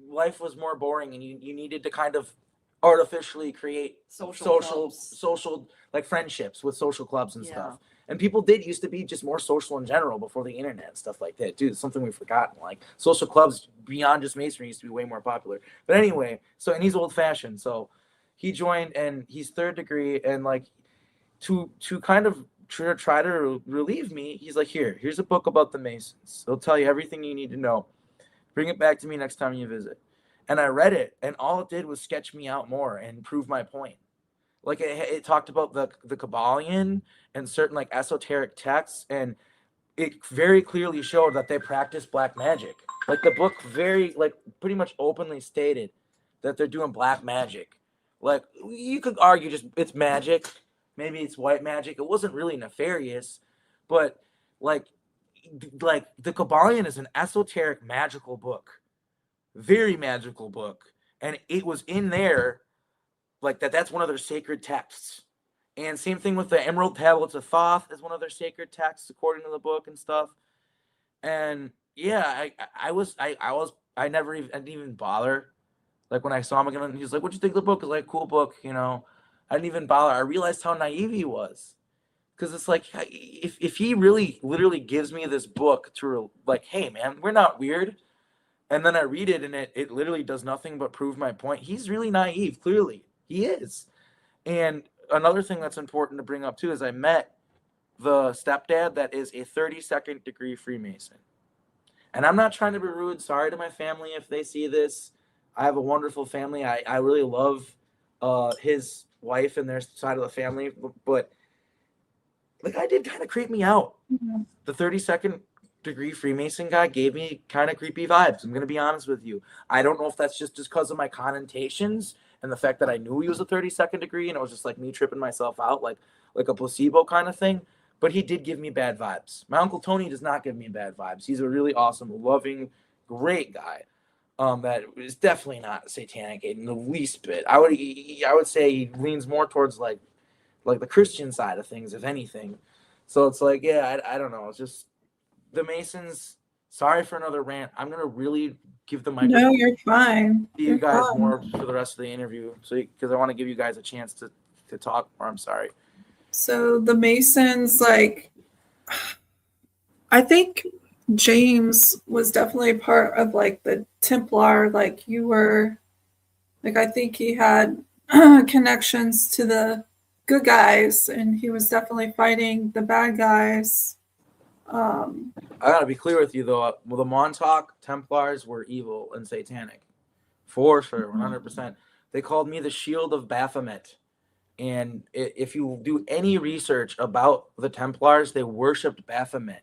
life was more boring, and you needed to kind of artificially create Social social like friendships with social clubs and Yeah. stuff. And people did used to be just more social in general before the internet and stuff like that. Dude, it's something we've forgotten. Like social clubs beyond just masonry used to be way more popular. But anyway, and he's old fashioned. So he joined and he's third degree, and like to kind of try to relieve me, he's like, here's a book about the Masons. It'll tell you everything you need to know. Bring it back to me next time you visit. And I read it, and all it did was sketch me out more and prove my point. Like it talked about the Kabbalion and certain like esoteric texts, and it very clearly showed that they practice black magic. Like the book very like pretty much openly stated that they're doing black magic. Like you could argue just it's magic, maybe it's white magic. It wasn't really nefarious, but like the Kabbalion is an esoteric magical book, very magical book, and it was in there like that's one of their sacred texts. And same thing with the Emerald Tablets of Thoth is one of their sacred texts according to the book and stuff. And yeah, I didn't even bother. Like when I saw him again, he's like, "What'd you think of the book?" It's like, "Cool book," you know. I didn't even bother. I realized how naive he was, because it's like if he really literally gives me this book to like, "Hey man, we're not weird," and then I read it and it literally does nothing but prove my point. He's really naive. Clearly, he is. And another thing that's important to bring up too is I met the stepdad that is a 32nd degree Freemason. And I'm not trying to be rude. Sorry to my family if they see this. I have a wonderful family. I really love his wife and their side of the family. But like I did kind of creep me out. Mm-hmm. The 32nd degree Freemason guy gave me kind of creepy vibes. I'm going to be honest with you. I don't know if that's just because of my connotations and the fact that I knew he was a 32nd degree and it was just like me tripping myself out like a placebo kind of thing. But he did give me bad vibes. My Uncle Tony does not give me bad vibes. He's a really awesome, loving, great guy. That is definitely not satanic in the least bit. I would say he leans more towards like the Christian side of things, if anything. So it's like, yeah, I don't know. It's just the Masons. Sorry for another rant. I'm gonna really give the microphone. No, you're fine. To you guys more for the rest of the interview, so because I want to give you guys a chance to talk more. I'm sorry. So the Masons, like, I think James was definitely part of like the Templar, like you were, like I think he had connections to the good guys, and he was definitely fighting the bad guys. I gotta be clear with you though. Well, the Montauk Templars were evil and satanic, for sure, 100%. They called me the Shield of Baphomet, and if you do any research about the Templars, they worshipped Baphomet.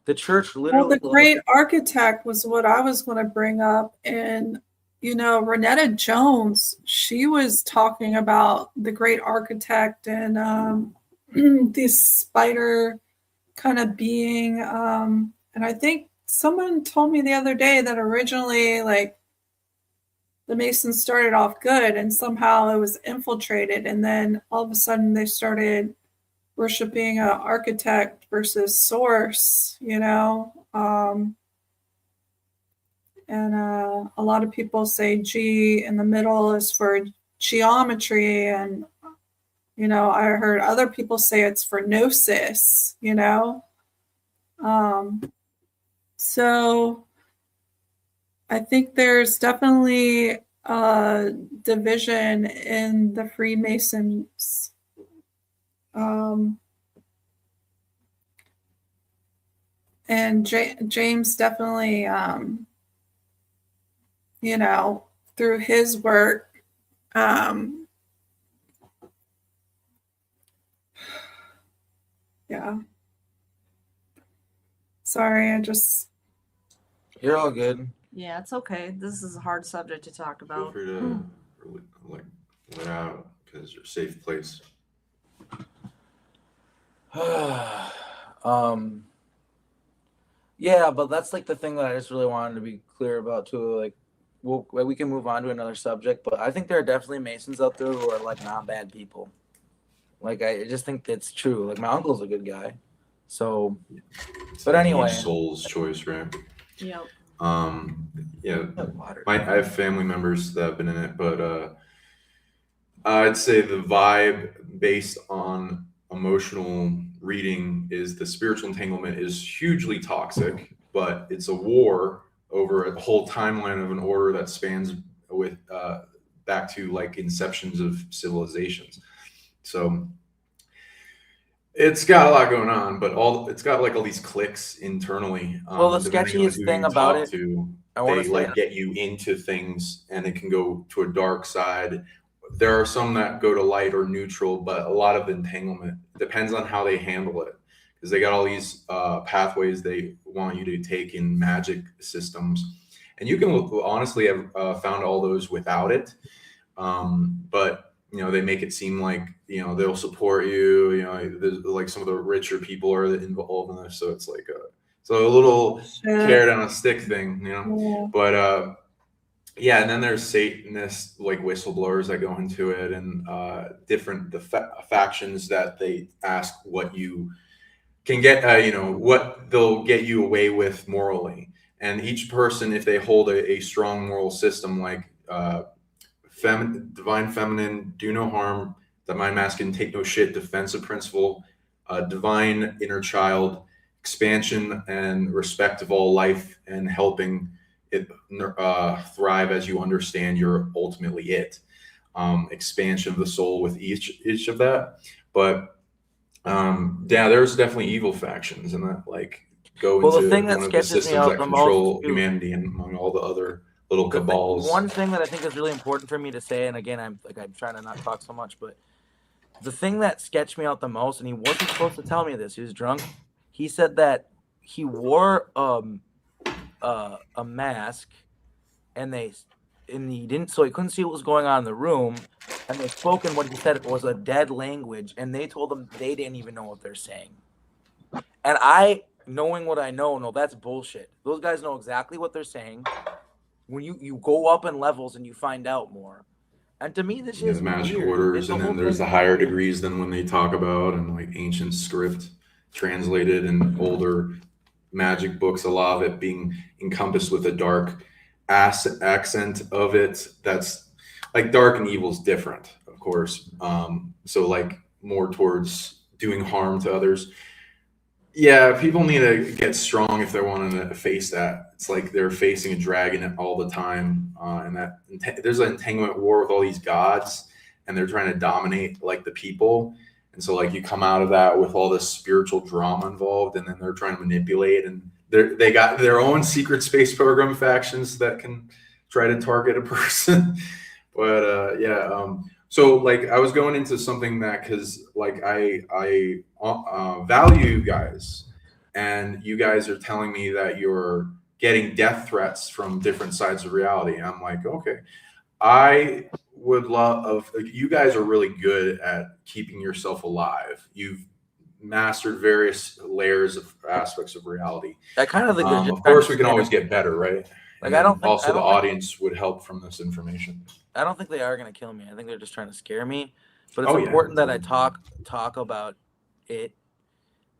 The church literally. Well, the great architect was what I was going to bring up, and you know, Renetta Jones, she was talking about the great architect and this spider kind of being. And I think someone told me the other day that originally, like, the Masons started off good and somehow it was infiltrated. And then all of a sudden they started worshiping an architect versus source, you know. And a lot of people say G in the middle is for geometry. And, you know, I heard other people say it's for gnosis, you know. So I think there's definitely a division in the Freemasons. And James definitely, you know, through his work, yeah. Sorry, You're all good. Yeah, it's okay. This is a hard subject to talk Feel about. free to like let out because it's your safe place. Yeah, but that's like the thing that I just really wanted to be clear about too. Like, we can move on to another subject, but I think there are definitely Masons out there who are like not bad people. Like, I just think it's true. Like, my uncle's a good guy. So, but anyway, Each soul's choice, right? Yeah. Yeah. I have family members that have been in it, but I'd say the vibe based on emotional reading is the spiritual entanglement is hugely toxic, but it's a war over a whole timeline of an order that spans with back to like inceptions of civilizations. So it's got a lot going on, but it's got like all these cliques internally. Well, the Depending on sketchiest who thing you about talk it, to, I want they to say, like get you into things, and it can go to a dark side. There are some that go to light or neutral, but a lot of entanglement depends on how they handle it, because they got all these pathways they want you to take in magic systems, and you can honestly have found all those without it. But they make it seem like they'll support you. Like some of the richer people are involved in this, so it's like a little carrot on a stick thing. Yeah. But yeah, and then there's Satanists like whistleblowers that go into it, and different factions that they ask what you can get, what they'll get you away with morally. And each person, if they hold a strong moral system, like divine feminine, do no harm, divine masculine, take no shit, defensive principle, divine inner child, expansion and respect of all life, and helping it thrive as you understand you're ultimately it. Expansion of the soul with each of that. But yeah, there's definitely evil factions, and that like go well, the into thing that one of the sketches me systems out that the control most, too, humanity and among all the other little cabals. one thing that I think is really important for me to say, and again, I'm trying to not talk so much, but the thing that sketched me out the most, and he wasn't supposed to tell me this, he was drunk. He said that he wore a mask, and he didn't, so he couldn't see what was going on in the room, and they spoke in what he said was a dead language, and they told him they didn't even know what they're saying. And I, knowing what I know, no, that's bullshit. Those guys know exactly what they're saying. When you go up in levels and you find out more. And to me, this is The magic weird. orders, and then there's the higher degrees than when they talk about, and like ancient script translated and older magic books, a lot of it being encompassed with a dark accent of it. That's like dark and evil is different, of course. So like more towards doing harm to others. Yeah, people need to get strong if they're wanting to face that. It's like they're facing a dragon all the time, and that there's an entanglement war with all these gods, and they're trying to dominate like the people. And so like you come out of that with all this spiritual drama involved, and then they're trying to manipulate, and they got their own secret space program factions that can try to target a person. But so like I was going into something that, because like I value you guys, and you guys are telling me that you're getting death threats from different sides of reality. And I'm like, okay, I would love, you guys are really good at keeping yourself alive. You've mastered various layers of aspects of reality. I kind of think Of course, we can always get better, right? Like, and I don't think also the audience would help from this information. I don't think they are going to kill me. I think they're just trying to scare me. But it's important that I talk about it,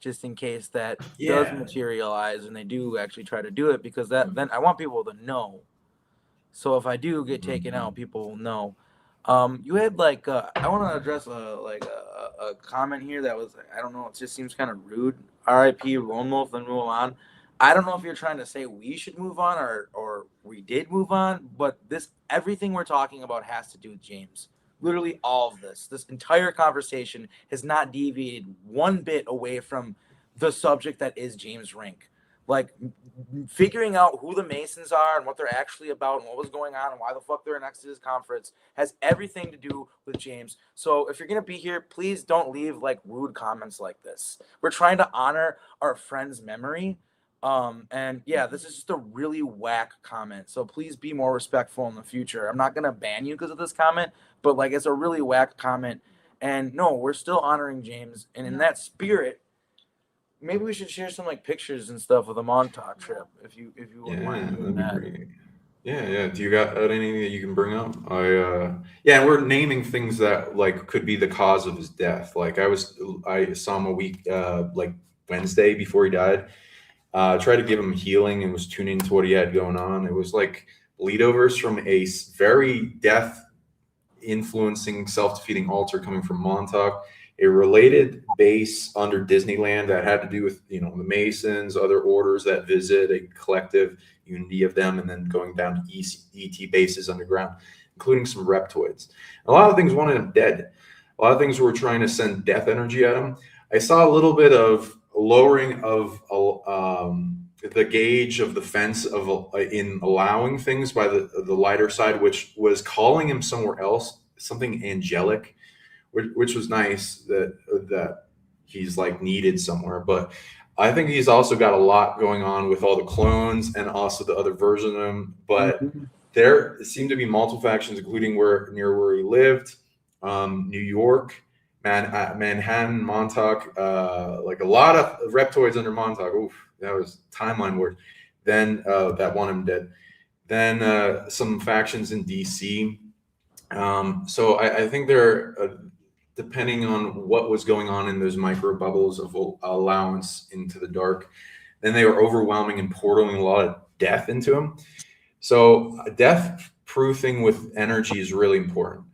just in case that does materialize and they do actually try to do it, because then I want people to know. So if I do get taken out, people will know. You had like I want to address a comment here that was, I don't know, it just seems kind of rude. R.I.P. Lone Wolf, then move on. I don't know if you're trying to say we should move on or we did move on, but everything we're talking about has to do with James. Literally all of this entire conversation has not deviated one bit away from the subject that is James Rink. Like, figuring out who the Masons are and what they're actually about and what was going on and why the fuck they're next to this conference has everything to do with James. So if you're going to be here, please don't leave like rude comments like this. We're trying to honor our friend's memory. And yeah, this is just a really whack comment. So please be more respectful in the future. I'm not going to ban you because of this comment, but like, it's a really whack comment. And no, we're still honoring James. And in that spirit, maybe we should share some like pictures and stuff of the Montauk trip if you wouldn't mind doing that. Great. Yeah. Do you got anything that you can bring up? We're naming things that like could be the cause of his death. Like I saw him a week like Wednesday before he died. Tried to give him healing and was tuning to what he had going on. It was like bleedovers from a very death influencing self-defeating altar coming from Montauk, a related base under Disneyland that had to do with, the Masons, other orders that visit, a collective unity of them, and then going down to ET bases underground, including some reptoids. A lot of things wanted him dead. A lot of things were trying to send death energy at him. I saw a little bit of lowering of the gauge of the fence in allowing things by the lighter side, which was calling him somewhere else, something angelic, which was nice that he's like needed somewhere. But I think he's also got a lot going on with all the clones and also the other version of him. But there seemed to be multiple factions, including near where he lived, New York, Manhattan, Montauk, like a lot of reptoids under Montauk. Oof, that was timeline word. Then that want him dead. Then some factions in DC. So I think they're depending on what was going on in those micro bubbles of allowance into the dark, then they were overwhelming and portaling a lot of death into him. So death proofing with energy is really important.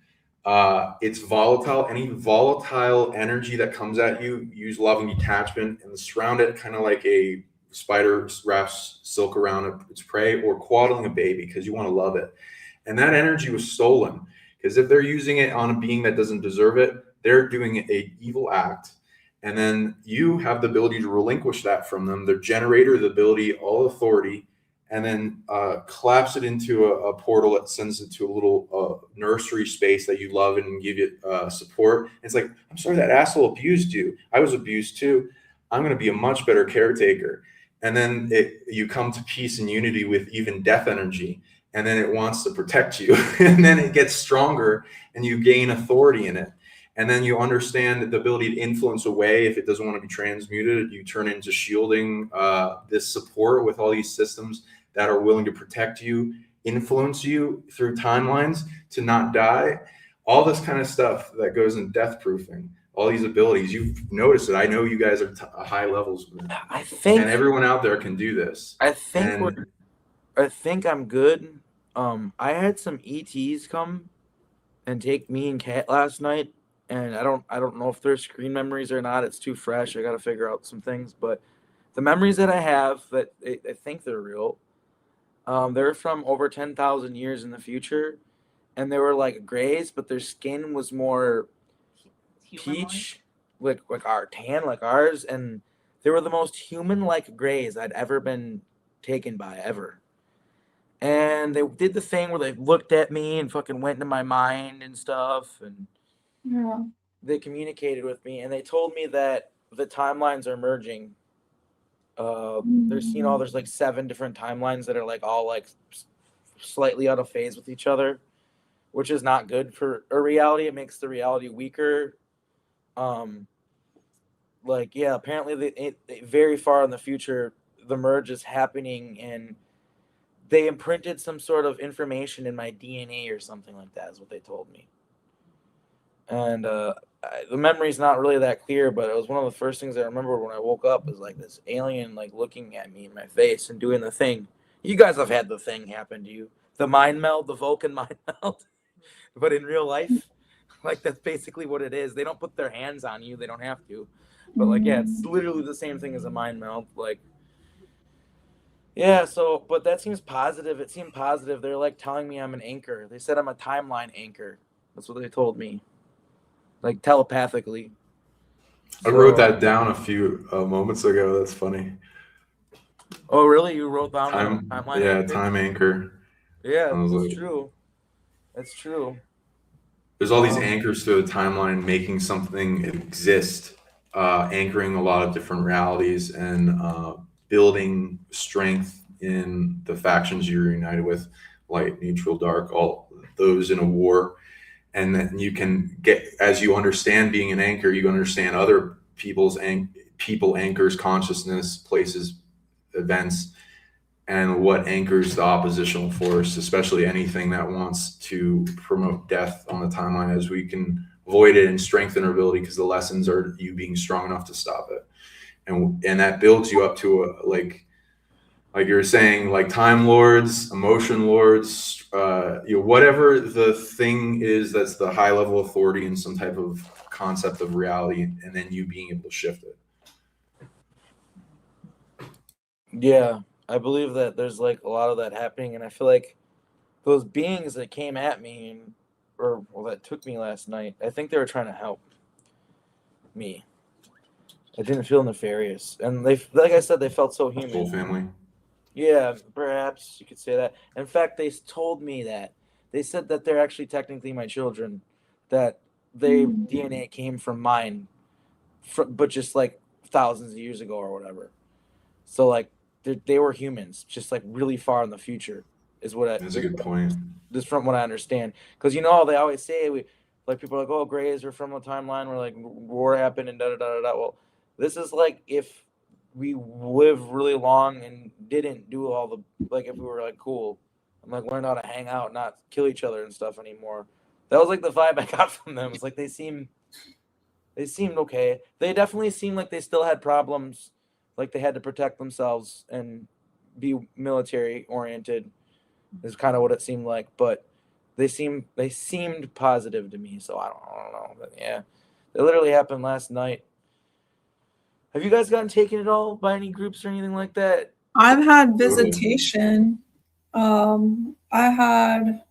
It's volatile. Any volatile energy that comes at you, use love and detachment and surround it kind of like a spider wraps silk around its prey, or coddling a baby because you want to love it. And that energy was stolen, because if they're using it on a being that doesn't deserve it, they're doing an evil act. And then you have the ability to relinquish that from them, their generator, the ability, all authority, and then collapse it into a portal that sends it to a little nursery space that you love and give you support. And it's like, I'm sorry that asshole abused you. I was abused too. I'm going to be a much better caretaker. And then you come to peace and unity with even death energy. And then it wants to protect you. And then it gets stronger and you gain authority in it. And then you understand the ability to influence away. If it doesn't want to be transmuted, you turn into shielding this support with all these systems that are willing to protect you, influence you through timelines to not die. All this kind of stuff that goes in death proofing. All these abilities, you've noticed it. I know you guys are high levels of it. I think, and everyone out there can do this. I think I'm good. I had some ETs come and take me and Kat last night, and I don't know if they're screen memories or not. It's too fresh. I got to figure out some things, but the memories that I have, that I think they're real. They're from over 10,000 years in the future, and they were like grays, but their skin was more peach, like our tan, like ours, and they were the most human-like grays I'd ever been taken by ever. And they did the thing where they looked at me and fucking went into my mind and stuff, and they communicated with me, and they told me that the timelines are merging. There's like 7 different timelines that are like all like slightly out of phase with each other, which is not good for a reality. It makes the reality weaker. Apparently they very far in the future, the merge is happening, and they imprinted some sort of information in my DNA or something like that, is what they told me. And the memory's not really that clear, but it was one of the first things I remember when I woke up, was like this alien like looking at me in my face and doing the thing. You guys have had the thing happen to you, the mind meld, the Vulcan mind meld, but in real life, like that's basically what it is. They don't put their hands on you; they don't have to. But like, yeah, it's literally the same thing as a mind meld. Like, yeah. So, but that seems positive. It seemed positive. They're like telling me I'm an anchor. They said I'm a timeline anchor. That's what they told me, like telepathically. I wrote that down a few moments ago. That's funny. Oh, really? You wrote down timeline? Yeah, anchor? Time anchor. Yeah, that's true. That's true. There's all these anchors to the timeline, making something exist, anchoring a lot of different realities, and building strength in the factions you're united with, light, neutral, dark, all those in a war. And then you can get, as you understand being an anchor, you understand other people's people anchors, consciousness, places, events, and what anchors the oppositional force, especially anything that wants to promote death on the timeline, as we can avoid it and strengthen our ability, because the lessons are you being strong enough to stop it. And that builds you up to like you're saying, like Time Lords, Emotion Lords, whatever the thing is that's the high level authority in some type of concept of reality, and then you being able to shift it. Yeah, I believe that there's like a lot of that happening, and I feel like those beings that came at me that took me last night, I think they were trying to help me. I didn't feel nefarious, and they, like I said, they felt so Whole human. family. Yeah, perhaps you could say that. In fact, they told me that. They said that they're actually technically my children, that their DNA came from mine, but just like thousands of years ago or whatever. So like they were humans, just like really far in the future, is what That's a good point. Just from what I understand. Because you know they always say people are like, oh, Greys are from a timeline where like war happened and da da da da. Well, this is like if we live really long and didn't do all the, like, if we were like cool and like learned how to hang out, not kill each other and stuff anymore. That was like the vibe I got from them. It's like they seemed okay. They definitely seemed like they still had problems, like they had to protect themselves and be military oriented is kind of what it seemed like, but they seemed positive to me, so I don't know. But yeah, it literally happened last night. Have you guys gotten taken at all by any groups or anything like that? I've had visitation. I had,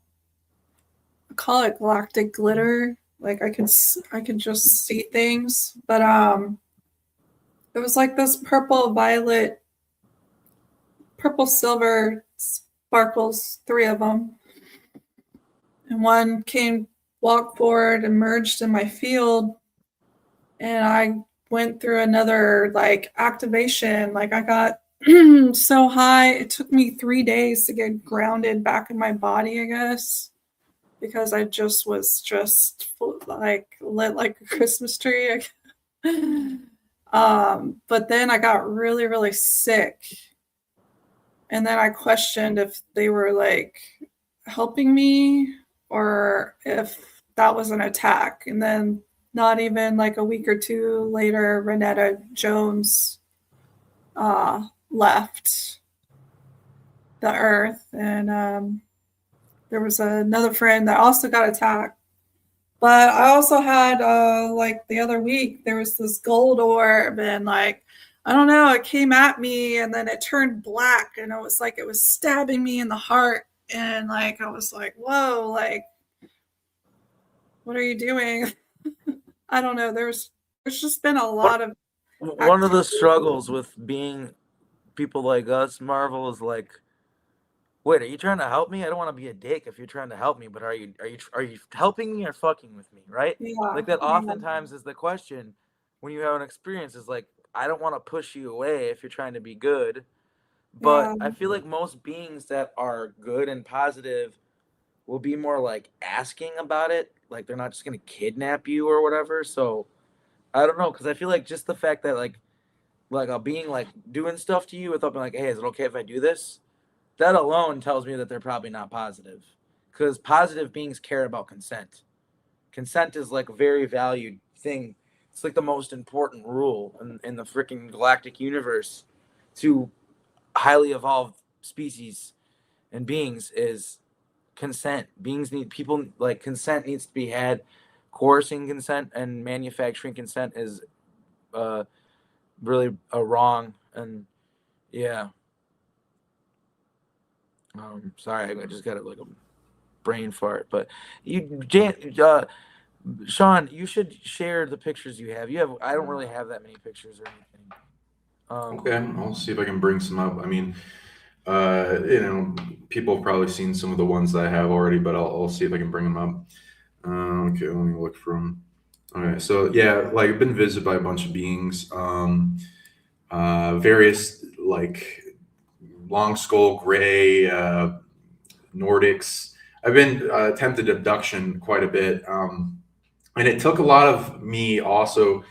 I call it galactic glitter. Like I could just see things, but it was like this purple, violet, purple, silver sparkles, 3 of them, and one walked forward and merged in my field, and I went through another like activation. Like I got so high, it took me 3 days to get grounded back in my body, I guess, because I just was like lit like a Christmas tree. But then I got really, really sick. And then I questioned if they were like helping me or if that was an attack. And then not even like a week or 2 later, Renetta Jones left the earth. And there was another friend that also got attacked. But I also had like the other week, there was this gold orb, and like, I don't know, it came at me and then it turned black, and it was like it was stabbing me in the heart. And like I was like, whoa, like, what are you doing? I don't know. There's just been a lot of one of the struggles with being people like us, Marvel, is like, wait, are you trying to help me? I don't want to be a dick if you're trying to help me, but are you helping me or fucking with me, right? Yeah, like that oftentimes is the question when you have an experience, is like, I don't want to push you away if you're trying to be good. But I feel like most beings that are good and positive will be more like asking about it. Like they're not just going to kidnap you or whatever. So I don't know. Cause I feel like just the fact that like a being like doing stuff to you without being like, hey, is it okay if I do this? That alone tells me that they're probably not positive, because positive beings care about consent. Consent is like a very valued thing. It's like the most important rule in the freaking galactic universe to highly evolved species and beings is consent. People like consent needs to be had. Coercing consent and manufacturing consent is really wrong. And yeah. Sorry, I just got like a brain fart. But Sean, you should share the pictures you have. I don't really have that many pictures or anything. Okay, I'll see if I can bring some up. I mean, people have probably seen some of the ones that I have already, but I'll see if I can bring them up. Okay, let me look for them. Okay, so yeah, like I've been visited by a bunch of beings, various like long skull, gray, Nordics. I've been attempted abduction quite a bit, and it took a lot of me also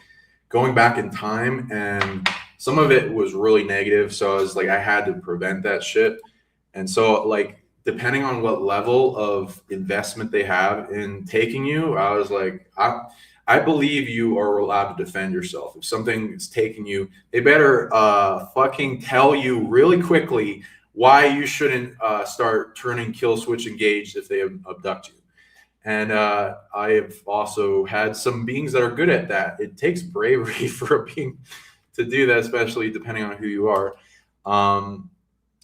going back in time, and some of it was really negative. So I was like, I had to prevent that shit. And so like, depending on what level of investment they have in taking you, I was like, I believe you are allowed to defend yourself. If something is taking you, they better fucking tell you really quickly why you shouldn't start turning kill switch engaged if they abduct you. And I have also had some beings that are good at that. It takes bravery for a being to do that, especially depending on who you are.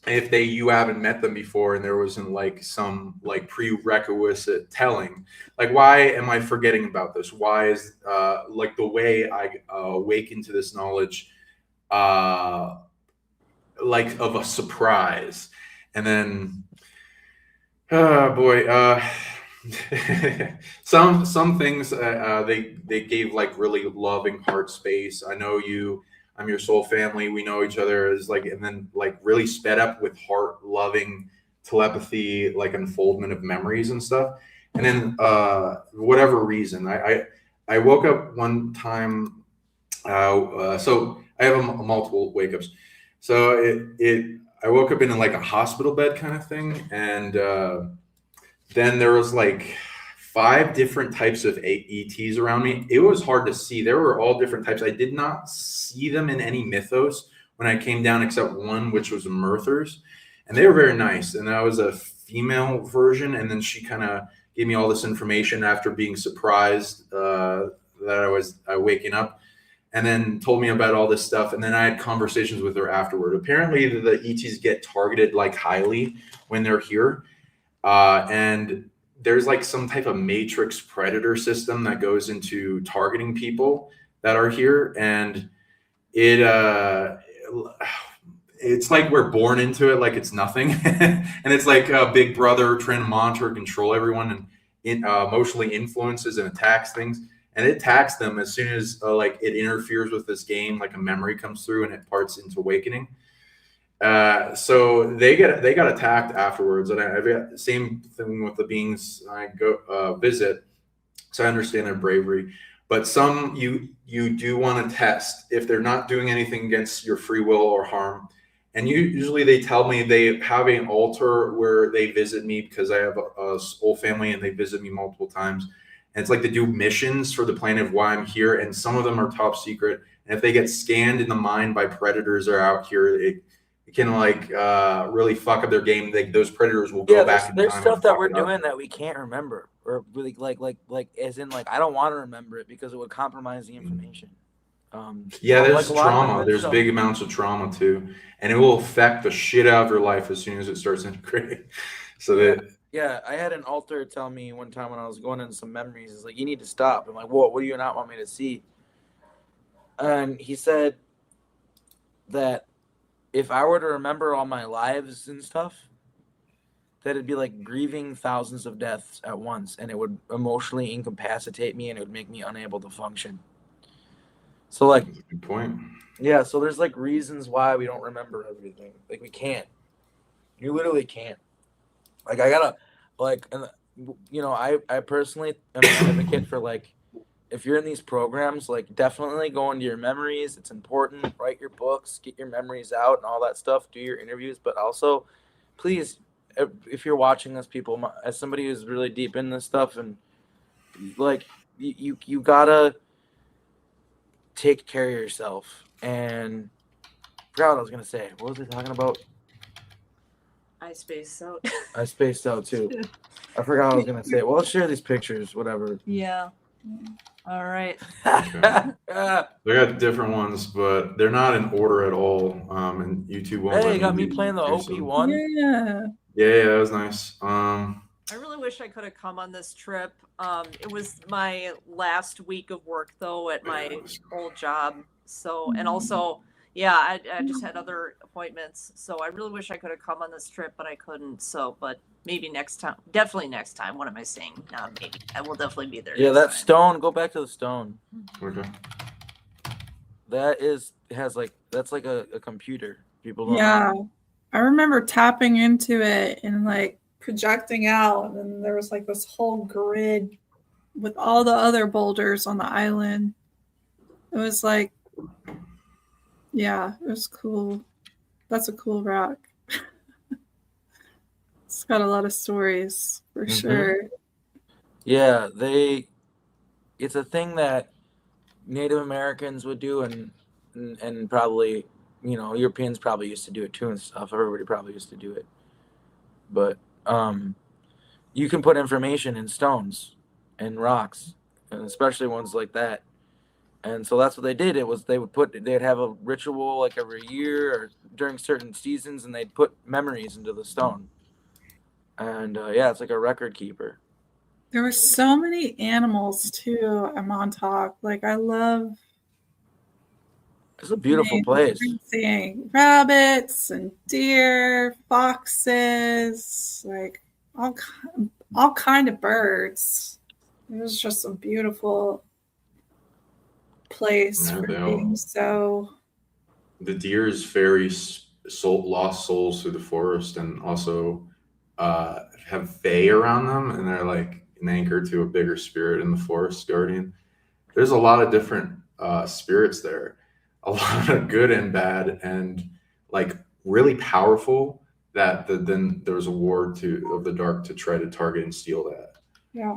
If you haven't met them before and there wasn't like some like prerequisite telling, like, why am I forgetting about this? Why is like the way I awaken to this knowledge like of a surprise? And then oh boy, some things they gave like really loving heart space. I know you, I'm your soul family, we know each other as like, and then like really sped up with heart loving telepathy, like unfoldment of memories and stuff. And then whatever reason, I woke up one time. So I have multiple wake ups. So I woke up in like a hospital bed kind of thing, and then there was like 5 different types of ETs around me. It was hard to see. There were all different types. I did not see them in any mythos when I came down, except one, which was Murthers, and they were very nice. And that was a female version, and then she kind of gave me all this information after being surprised that I was waking up, and then told me about all this stuff. And then I had conversations with her afterward. Apparently, the ETs get targeted like highly when they're here. And there's like some type of matrix predator system that goes into targeting people that are here. And it's like we're born into it like it's nothing. And it's like a big brother trying to monitor and control everyone, and emotionally influences and attacks things. And it attacks them as soon as like it interferes with this game, like a memory comes through and it parts into awakening. So they got attacked afterwards, and I've got the same thing with the beings I go visit. So I understand their bravery, but some you do want to test if they're not doing anything against your free will or harm. And usually they tell me they have an altar where they visit me because I have a soul family and they visit me multiple times. And it's like they do missions for the planet of why I'm here, and some of them are top secret. And if they get scanned in the mind by predators that are out here, it can like really fuck up their game. Those predators will go back in there's time stuff and that fuck we're it up. doing that we can't remember, or really like as in like I don't want to remember it because it would compromise the information. Yeah, like there's a lot of the trauma. good There's stuff. big amounts of trauma too, and it will affect the shit out of your life as soon as it starts integrating. So Yeah, I had an alter tell me one time when I was going into some memories, it's like, you need to stop. I'm like, whoa, what do you not want me to see? And he said that if I were to remember all my lives and stuff, that it'd be like grieving thousands of deaths at once, and it would emotionally incapacitate me and it would make me unable to function. So like, that's a good point. yeah, so there's like reasons why we don't remember everything. Like we can't. You literally can't. Like I gotta, like, you know, I personally am an advocate for like, if you're in these programs, like definitely go into your memories. It's important. Write your books, get your memories out, and all that stuff. Do your interviews, but also, please, if you're watching this, people, as somebody who's really deep in this stuff, and like you gotta take care of yourself. And I forgot what I was gonna say. What was I talking about? I spaced out. I spaced out too. I forgot what I was gonna say. Well, let's share these pictures, whatever. Yeah. All right. Okay. They got different ones, but they're not in order at all. And YouTube won't. Hey, let you got me do playing the some. OP1. Yeah. Yeah, that was nice. I really wish I could have come on this trip. It was my last week of work though at my old job. So, and also, yeah, I just had other appointments. So I really wish I could have come on this trip, but I couldn't. So, but maybe next time. Definitely next time. What am I saying? Maybe I will definitely be there. Yeah, next that time. stone. Go back to the stone. Okay. Has like, that's like a computer. People don't Yeah. know. I remember tapping into it and like projecting out, and then there was like this whole grid with all the other boulders on the island. It was like, yeah, it was cool. That's a cool rock. It's got a lot of stories for sure. Yeah, they it's a thing that Native Americans would do, and probably, you know, Europeans probably used to do it too and stuff. Everybody probably used to do it, but you can put information in stones and rocks, and especially ones like that. And so that's what they did. It was they'd have a ritual like every year or during certain seasons, and they'd put memories into the stone. And yeah, it's like a record keeper. There were so many animals too at Montauk. Like I love It's a beautiful place. seeing rabbits and deer, foxes, like all kind of birds. It was just a beautiful place Yeah, for they all- being so. The deers ferry lost souls through the forest, and also have fae around them, and they're like an anchor to a bigger spirit in the forest guardian. There's a lot of different spirits there, a lot of good and bad, and like really powerful. Then there was a ward of the dark to try to target and steal that. Yeah.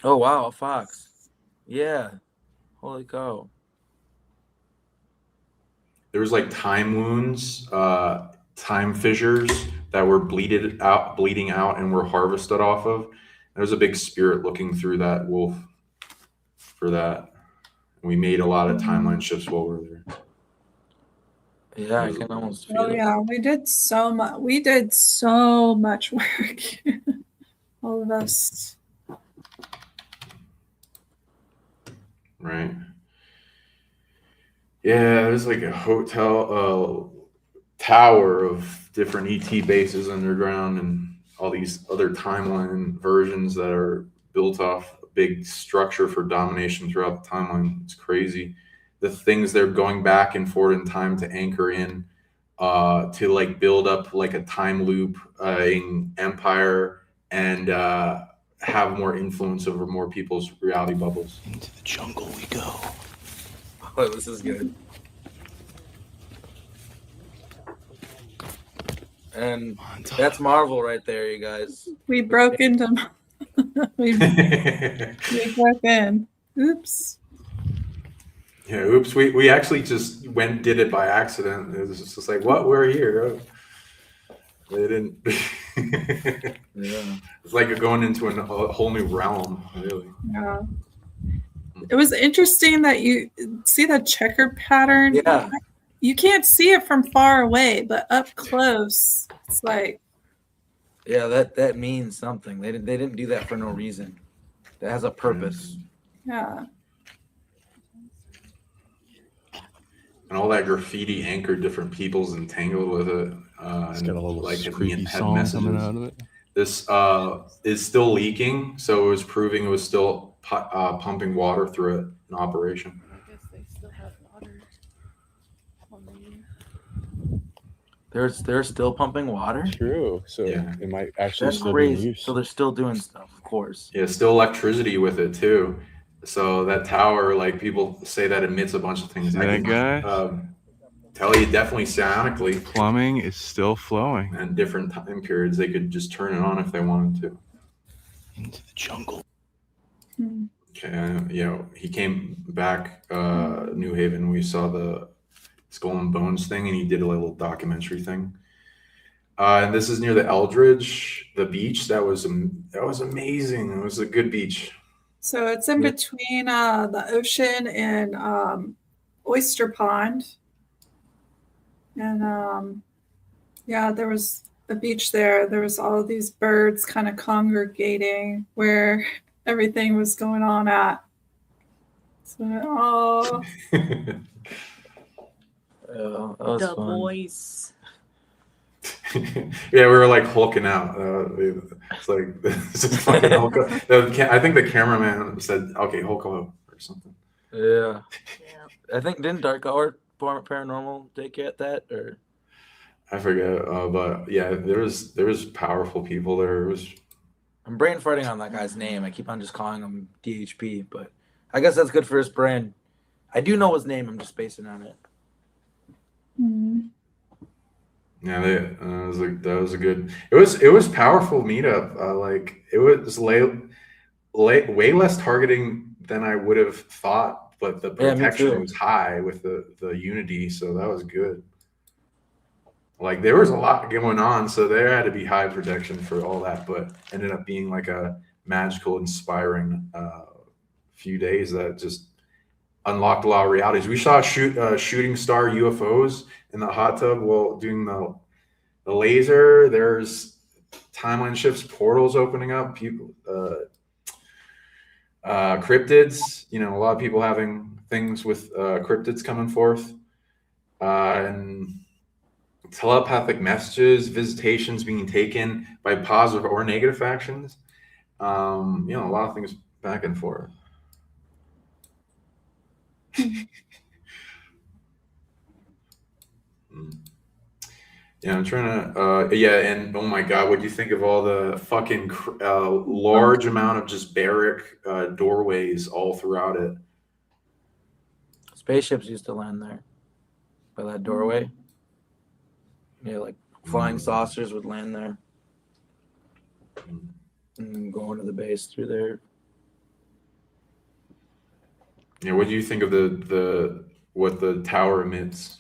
Oh wow, a fox. Yeah. Holy cow. There was like time wounds, time fissures that were bleeding out, and were harvested off of. There was a big spirit looking through that wolf for that. We made a lot of timeline shifts while we were there. Yeah, I can almost feel Oh it. yeah, we did so much. We did so much work. All of us. Right. Yeah, there's like a hotel tower of different ET bases underground, and all these other timeline versions that are built off a big structure for domination throughout the timeline. It's crazy. The things they're going back and forth in time to anchor in, to like build up like a time loop in empire, and have more influence over more people's reality bubbles. Into the jungle we go. Oh, this is good. And that's Marvel right there, you guys. We broke into. we broke in. Oops. Yeah, oops. We actually just did it by accident. It was just like, what? We're here. Oh. They didn't. Yeah. It's like going into a whole new realm, really. Yeah. It was interesting that you see the checkered pattern. Yeah. You can't see it from far away, but up close, it's like. Yeah, that means something. They didn't do that for no reason. That has a purpose. Yeah. And all that graffiti anchored different peoples entangled with it. It's got a little like creepy had song messages. coming out of it. This is still leaking, so it was proving it was still pumping water through it in operation. I guess they still have water on the. They're still pumping water? True. So Yeah. it might actually That's still be in crazy. use. So they're still doing stuff, of course. Yeah, still electricity with it too. So that tower, like people say that emits a bunch of things. See I that can guy? tell you definitely sonically, Plumbing is still flowing. and different time periods they could just turn it on if they wanted to. Into the jungle. Hmm. Okay, he came back New Haven. We saw the Skull and Bones thing, and he did a little documentary thing. And this is near the Eldridge, the beach. That was amazing. It was a good beach. So it's in between the ocean and Oyster Pond. And yeah, there was a beach there. There was all of these birds kind of congregating where everything was going on at. So, That was The fun. boys. Yeah, we were like hulking out. It's like this is fucking Hulk up. I think the cameraman said, "Okay, Hulk up" or something. Yeah. Yeah. I think didn't Dark Hour Paranormal take at that, or I forget, but yeah, there was powerful people there. It was. I'm brain farting on that guy's name. I keep on just calling him DHP, but I guess that's good for his brand. I do know his name. I'm just basing on it. Yeah, that was a good. It was powerful meetup. Like it was way less targeting than I would have thought, but the Yeah, me protection too. was high with the unity, so that was good. Like there was a lot going on, so there had to be high protection for all that, but ended up being like a magical, inspiring few days that just unlocked a lot of realities. We saw shooting star UFOs in the hot tub while doing the laser. There's timeline shifts, portals opening up, people, cryptids. You know, a lot of people having things with cryptids coming forth, and telepathic messages, visitations being taken by positive or negative factions. You know, a lot of things back and forth. Mm. Yeah, I'm trying to. Yeah, and oh my God, what do you think of all the fucking large amount of just barrack doorways all throughout it? Spaceships used to land there by that doorway. Yeah, like flying saucers would land there and go into the base through there. Yeah, what do you think of what the tower emits?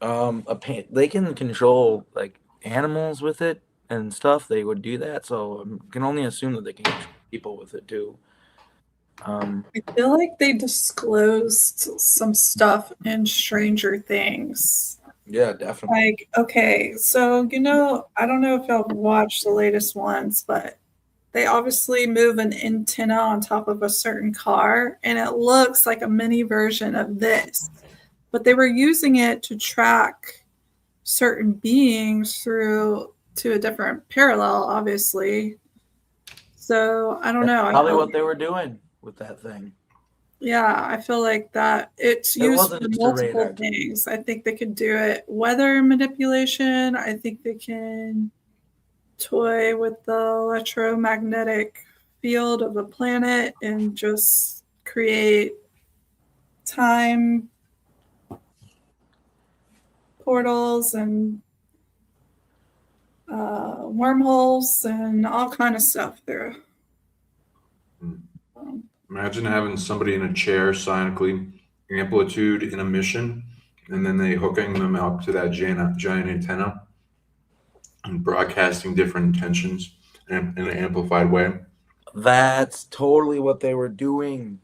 They can control like animals with it and stuff. They would do that, so I can only assume that they can control people with it too. I feel like they disclosed some stuff in Stranger Things. Yeah, definitely. Like, okay, so I don't know if y'all watched the latest ones, but they obviously move an antenna on top of a certain car, and it looks like a mini version of this. But they were using it to track certain beings through to a different parallel, obviously. So I don't That's know. probably what they were doing with that thing. Yeah, I feel like that it's It used wasn't for just a multiple radar. things. I think they could do it weather manipulation. I think they can toy with the electromagnetic field of the planet and just create time portals and wormholes and all kind of stuff there. Imagine having somebody in a chair psionically amplitude in a mission, and then they hooking them up to that giant antenna and broadcasting different intentions in an amplified way. That's totally what they were doing.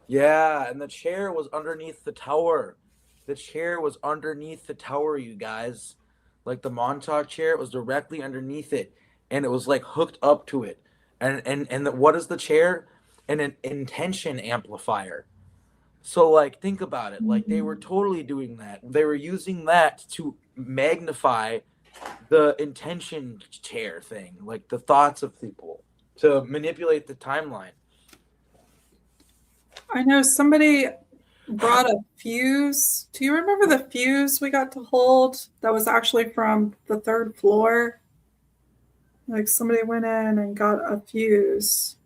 Yeah, and the chair was underneath the tower. The chair was underneath the tower, you guys. Like the Montauk chair, it was directly underneath it, and it was like hooked up to it. What is the chair? An intention amplifier. So like think about it. Like they were totally doing that. They were using that to magnify the intention chair thing, like the thoughts of people, to manipulate the timeline. I know somebody brought a fuse. Do you remember the fuse we got to hold that was actually from the third floor? Like somebody went in and got a fuse.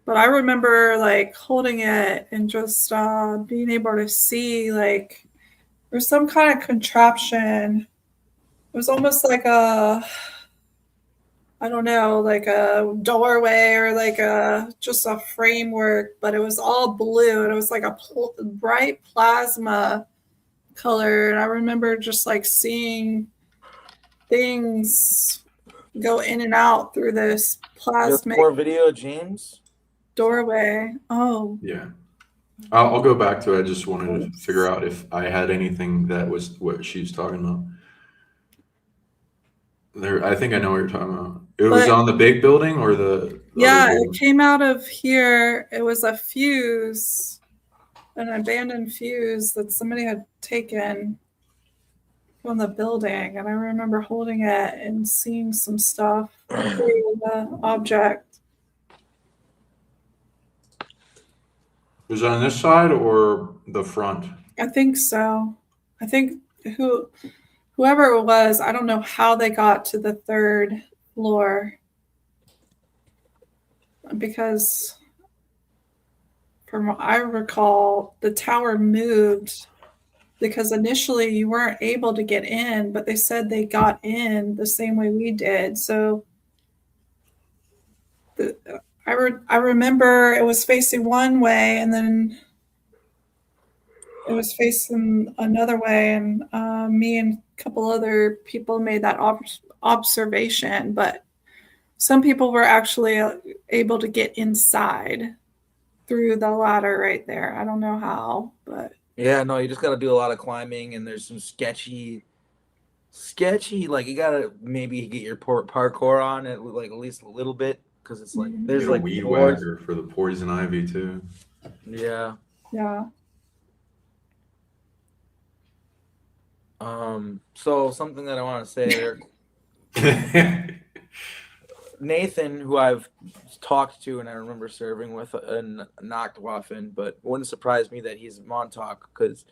But I remember like holding it and just being able to see like there's some kind of contraption. It was almost like I don't know, like a doorway or like a just a framework, but it was all blue and it was like a bright plasma color. And I remember just like seeing things go in and out through this plasmic More video, James. doorway. Oh, Yeah. I'll go back to it. I just wanted to figure out if I had anything that was what she's talking about. There, I think I know what you're talking about. It was on the big building or the yeah, other it building? came out of here. It was a fuse, an abandoned fuse that somebody had taken from the building, and I remember holding it and seeing some stuff through the object. Was it on this side or the front? I think so. I think whoever it was, I don't know how they got to the third floor because from what I recall, the tower moved because initially you weren't able to get in, but they said they got in the same way we did. So I remember it was facing one way, and then it was facing another way, and me and a couple other people made that observation. But some people were actually able to get inside through the ladder right there. I don't know how, but Yeah, no, you just got to do a lot of climbing, and there's some sketchy, like you got to maybe get your parkour on it, like at least a little bit, because it's like there's Get a like weed doors. whacker for the poison ivy too. Yeah. yeah. So something that I want to say there, Nathan, who I've talked to and I remember serving with in Nachtwaffen, but it wouldn't surprise me that he's Montauk, because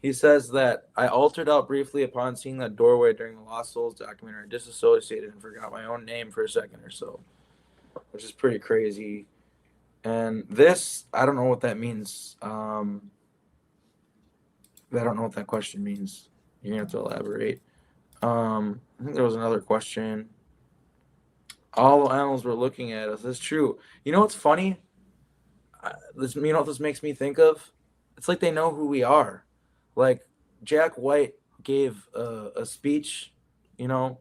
he says that I altered out briefly upon seeing that doorway during the Lost Souls documentary, disassociated and forgot my own name for a second or so, which is pretty crazy. And this, I don't know what that means. I don't know what that question means. You're gonna have to elaborate. I think there was another question. All the animals were looking at us. That's true. You know what's funny? You know what this makes me think of? It's like they know who we are. Like Jack White gave a speech, to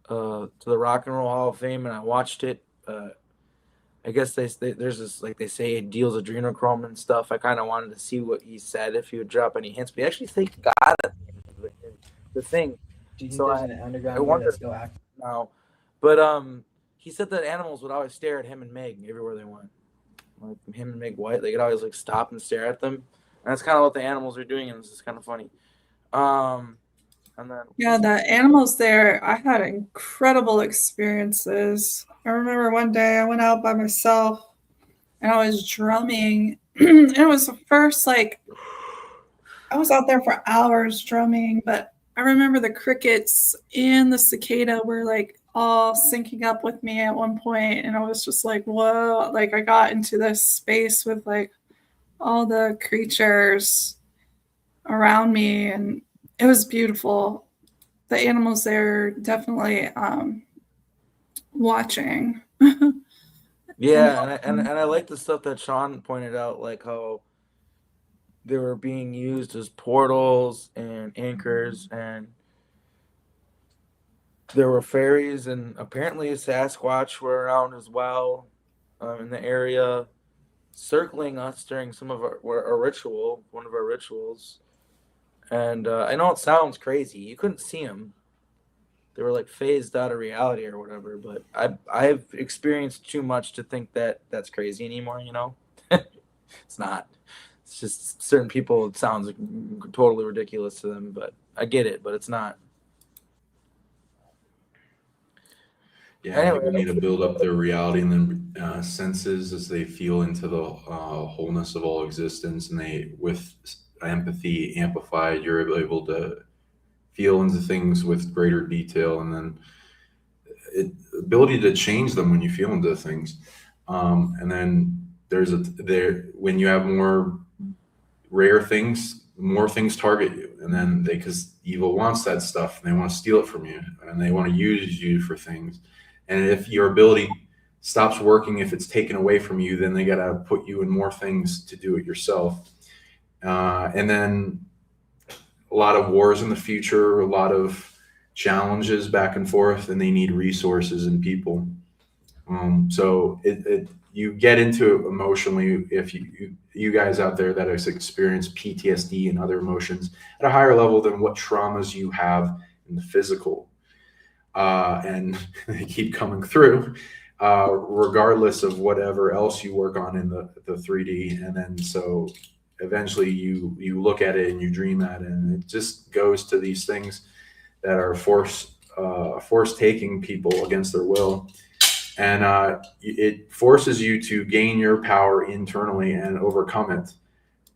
the Rock and Roll Hall of Fame, and I watched it. I guess there's this, like they say, it deals adrenochrome and stuff. I kind of wanted to see what he said, if he would drop any hints. But he actually think he got it. The thing. Do you think So there's I an underground I one wonder that's still active? now, but he said that animals would always stare at him and Meg everywhere they went. Like him and Meg White, they could always like stop and stare at them. And that's kind of what the animals are doing, and this is kind of funny. And then Yeah, the animals there, I had incredible experiences. I remember one day I went out by myself and I was drumming. And it was the first, like, I was out there for hours drumming, but I remember the crickets and the cicada were like all syncing up with me at one point, and I was just like, whoa, like I got into this space with like all the creatures around me, and it was beautiful. The animals there definitely watching. yeah, and I like the stuff that Sean pointed out, like how they were being used as portals and anchors, and there were fairies, and apparently Sasquatch were around as well, in the area, circling us during some of our ritual, one of our rituals. And I know it sounds crazy. You couldn't see them. They were like phased out of reality or whatever. But I've experienced too much to think that that's crazy anymore. It's not. It's just certain people. It sounds like totally ridiculous to them. But I get it. But it's not. Yeah, Anyway, people need to build up their reality and then senses as they feel into the wholeness of all existence, and they, with empathy amplified, you're able to feel into things with greater detail, and then ability to change them when you feel into things. And then when you have more rare things, more things target you, and then because evil wants that stuff, and they want to steal it from you, and they want to use you for things. And if your ability stops working, if it's taken away from you, then they got to put you in more things to do it yourself. And then a lot of wars in the future, a lot of challenges back and forth, and they need resources and people. So you get into it emotionally if you guys out there that have experienced PTSD and other emotions at a higher level than what traumas you have in the physical. And they keep coming through, regardless of whatever else you work on in the 3D. And then so eventually you look at it and you dream at it, and it just goes to these things that are force taking people against their will. And it forces you to gain your power internally and overcome it.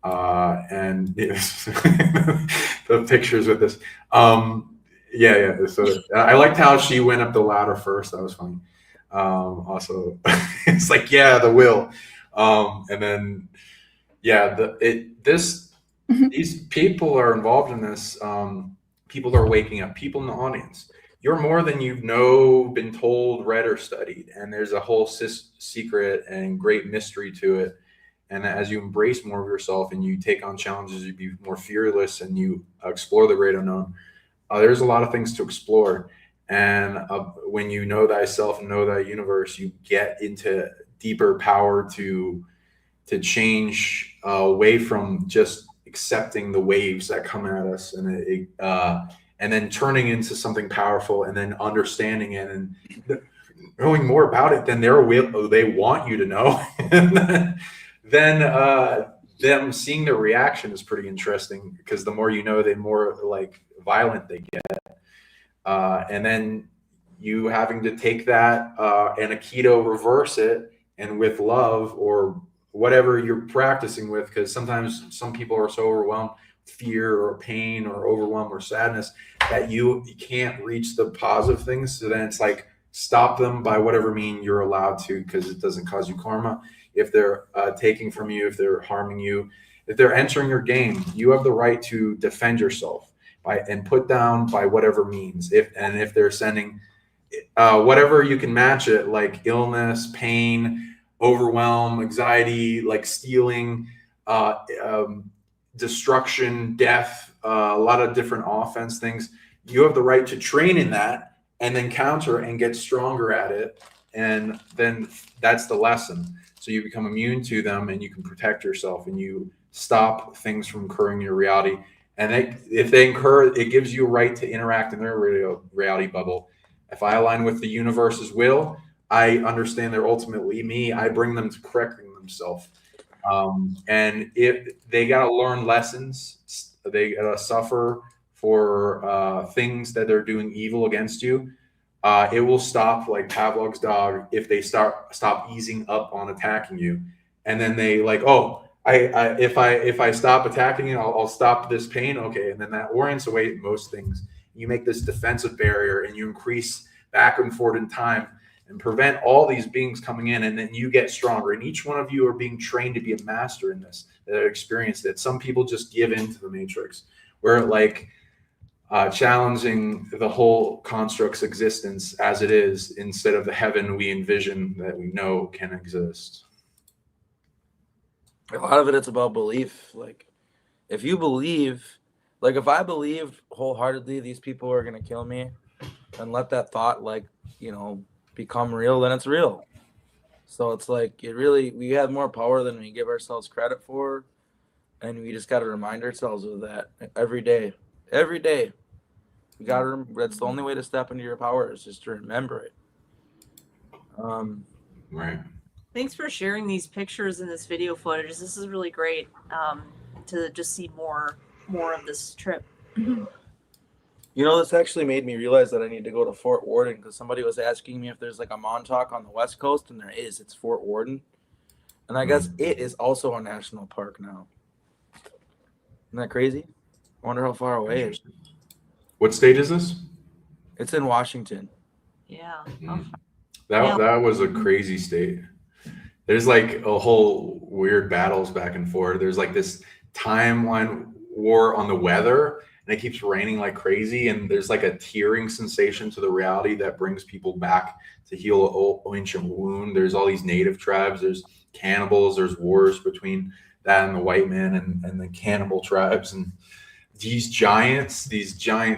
And the pictures with this. Yeah. So I liked how she went up the ladder first. That was funny. Also, it's like, yeah, the will. And then, yeah, these people are involved in this. People are waking up. People in the audience. You're more than you've been told, read, or studied, and there's a whole secret and great mystery to it. And as you embrace more of yourself and you take on challenges, you be more fearless and you explore the great unknown. There's a lot of things to explore. And when you know thyself and know thy universe, you get into deeper power to change away from just accepting the waves that come at us, and then turning into something powerful, and then understanding it and knowing more about it than they want you to know. And then them seeing their reaction is pretty interesting, because the more you know, the more like violent they get. And then you having to take that and Aikido reverse it, and with love or whatever you're practicing with, because sometimes some people are so overwhelmed with fear or pain or overwhelm or sadness that you can't reach the positive things. So then it's like, stop them by whatever mean you're allowed to, because it doesn't cause you karma. If they're taking from you, if they're harming you, if they're entering your game, you have the right to defend yourself and put down by whatever means. If they're sending whatever you can match it, like illness, pain, overwhelm, anxiety, like stealing, destruction, death, a lot of different offense things. You have the right to train in that and then counter and get stronger at it. And then that's the lesson. So you become immune to them and you can protect yourself and you stop things from occurring in your reality. And if they incur, it gives you a right to interact in their reality bubble. If I align with the universe's will, I understand they're ultimately me. I bring them to correcting themselves. And if they got to learn lessons, they got to suffer for things that they're doing evil against you. It will stop, like Pavlov's dog, if they stop easing up on attacking you. And then they like, oh, if I stop attacking you, I'll stop this pain. Okay. And then that orients away most things. You make this defensive barrier and you increase back and forth in time and prevent all these beings coming in, and then you get stronger. And each one of you are being trained to be a master in this, that have experienced it. Some people just give in to the matrix. We're like challenging the whole construct's existence as it is, instead of the heaven we envision that we know can exist. A lot of it's about belief. Like, if you believe, like if I believed wholeheartedly these people are going to kill me, and let that thought, like, become real, then it's real. So it's like, we have more power than we give ourselves credit for. And we just got to remind ourselves of that every day. Every day. You got to, that's the only way to step into your power, is just to remember it. Right. Thanks for sharing these pictures and this video footage. This is really great to just see more of this trip. This actually made me realize that I need to go to Fort Worden, because somebody was asking me if there's like a Montauk on the West Coast, and there is. It's Fort Worden. And I guess it is also a national park now. Isn't that crazy? I wonder how far away it is. What state is this? It's in Washington. Yeah. That was a crazy state. There's like a whole weird battles back and forth. There's like this timeline war on the weather, and it keeps raining like crazy. And there's like a tearing sensation to the reality that brings people back to heal an old ancient wound. There's all these native tribes. There's cannibals. There's wars between that and the white man and the cannibal tribes. And these giant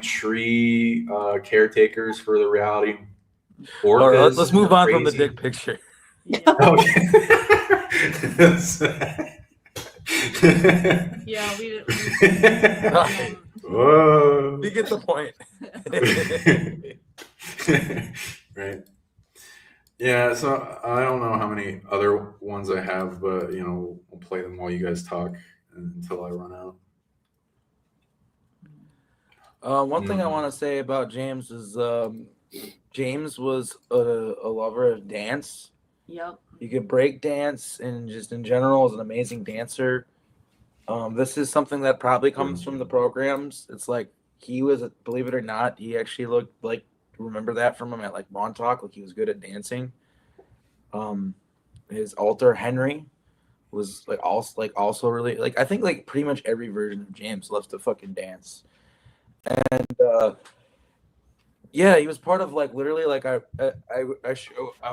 tree caretakers for the reality. All right, let's move on from the dick picture. Yeah, we Whoa. We get the point. Right. Yeah, so I don't know how many other ones I have, but we'll play them while you guys talk until I run out. One thing I want to say about James is James was a lover of dance. Yep. He could break dance, and just in general is an amazing dancer. This is something that probably comes from the programs. It's like he was, believe it or not, he actually looked like, remember that from him at like Montauk, like he was good at dancing. His alter Henry was also really like I think like pretty much every version of James loves to fucking dance. And yeah, he was part of like literally like I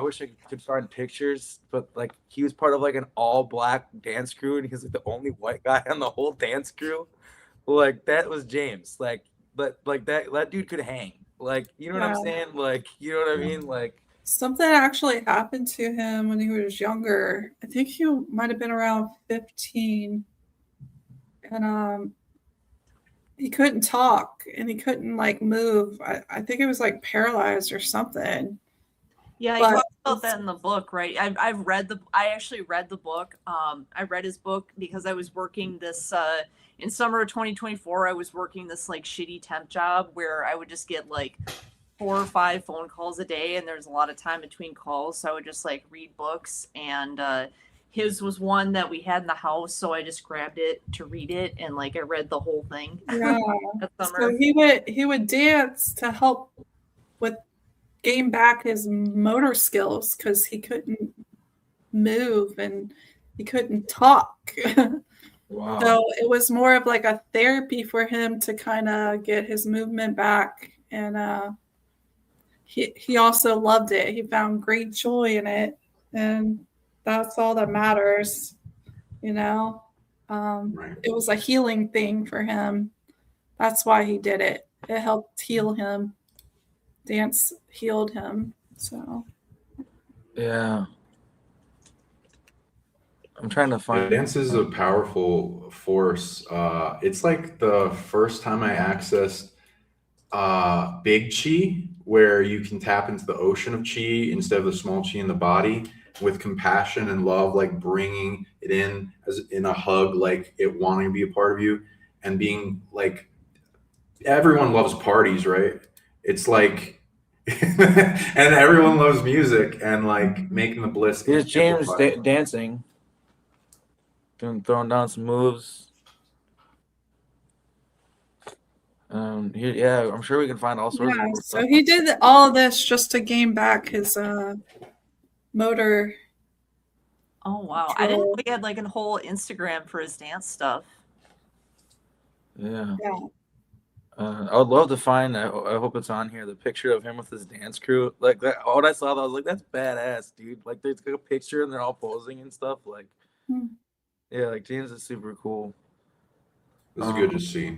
wish I could find pictures, but like he was part of like an all black dance crew, and he's like the only white guy on the whole dance crew. Like that was James. But like that dude could hang. Like you know what I'm Yeah. saying? Like you know what I Yeah. mean? Like Something actually happened to him when he was younger. I think he might have been around 15. And he couldn't talk and he couldn't like move. I think it was like paralyzed or something. Yeah, he But talks about that in the book, right? I actually read the book. I read his book because I was working this in summer of 2024. I was working this like shitty temp job where I would just get like 4 or 5 phone calls a day, and there's a lot of time between calls, so I would just like read books. And his was one that we had in the house, so I just grabbed it to read it, and like I read the whole thing. yeah. that So summer. he would dance to help with gain back his motor skills because he couldn't move and he couldn't talk. wow. So it was more of like a therapy for him to kind of get his movement back. And he also loved it. He found great joy in it. And that's all that matters, you know? Right. It was a healing thing for him. That's why he did it. It helped heal him. Dance healed him. So Yeah. I'm trying to find Dance is a powerful force. It's like the first time I accessed big chi, where you can tap into the ocean of chi instead of the small chi in the body with compassion and love, like bringing it in as in a hug, like it wanting to be a part of you, and being like, everyone loves parties, right? It's like, and everyone loves music, and like making the bliss here's James amplified. dancing, throwing down some moves. Here, yeah, I'm sure we can find all sorts of yeah, cool so stuff. he did all of this just to gain back his motor. Oh wow, I didn't know he had like a whole Instagram for his dance stuff. Yeah. Yeah. I would love to find. I hope it's on here. The picture of him with his dance crew, like that. When I saw that, I was like, "That's badass, dude!" Like, there's like a picture and they're all posing and stuff. Like, Hmm. yeah, like James is super cool. This is good to see.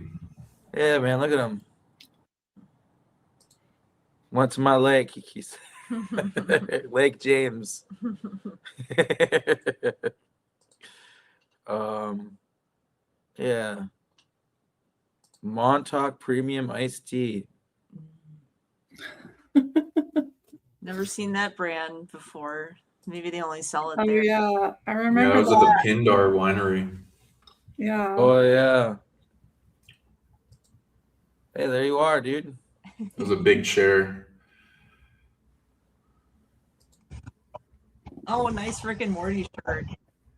Yeah, man, look at him. Went to my lake, he said. Lake James. Yeah. Montauk Premium Iced Tea. Never seen that brand before. Maybe they only sell it Oh there. yeah, I Yeah, remember I was at that. the Pindar Winery. Yeah. Oh yeah. Hey, there you are, dude. It was a big chair. Oh, nice Rick and Morty shirt.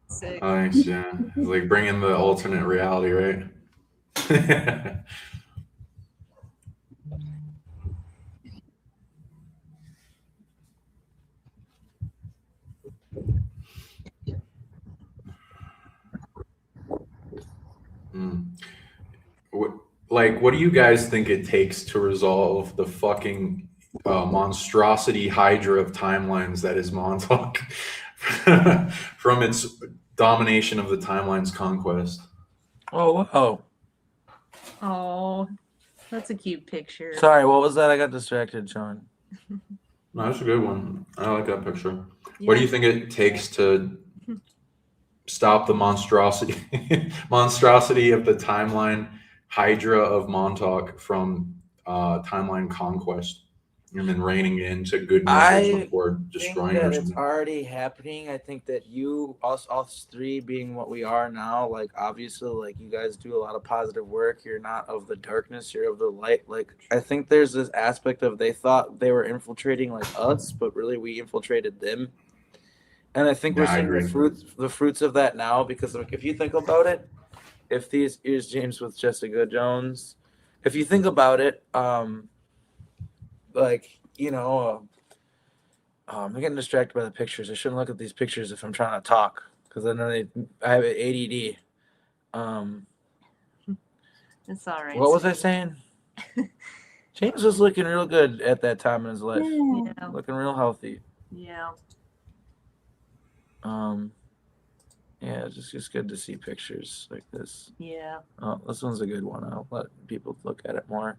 Sick. Nice, yeah. It's like bringing the alternate reality, right? Mm. What do you guys think it takes to resolve the fucking monstrosity hydra of timelines that is Montauk from its domination of the timeline's conquest? Oh wow. Oh, that's a cute picture. Sorry, what was that? I got distracted, Sean. No, that's a good one. I like that picture. What do you think it takes to stop the monstrosity of the timeline hydra of Montauk from timeline conquest and then reigning into good measures I before think destroying that or it's something? already happening. I think that us three being what we are now, like obviously, like you guys do a lot of positive work. You're not of the darkness, you're of the light. Like I think there's this aspect of they thought they were infiltrating like us, but really we infiltrated them. And I think we're Yeah, I seeing agree. the fruits of that now because like, if you think about it, if these here's James with Jessica Jones, if you think about it, like you know. I'm getting distracted by the pictures. I shouldn't look at these pictures if I'm trying to talk. because I know I have ADD. It's all right. What was I saying? James was looking real good at that time in his life, Yeah. looking real healthy. Yeah. Yeah, it's just good to see pictures like this. Yeah. Oh, this one's a good one. I'll let people look at it more.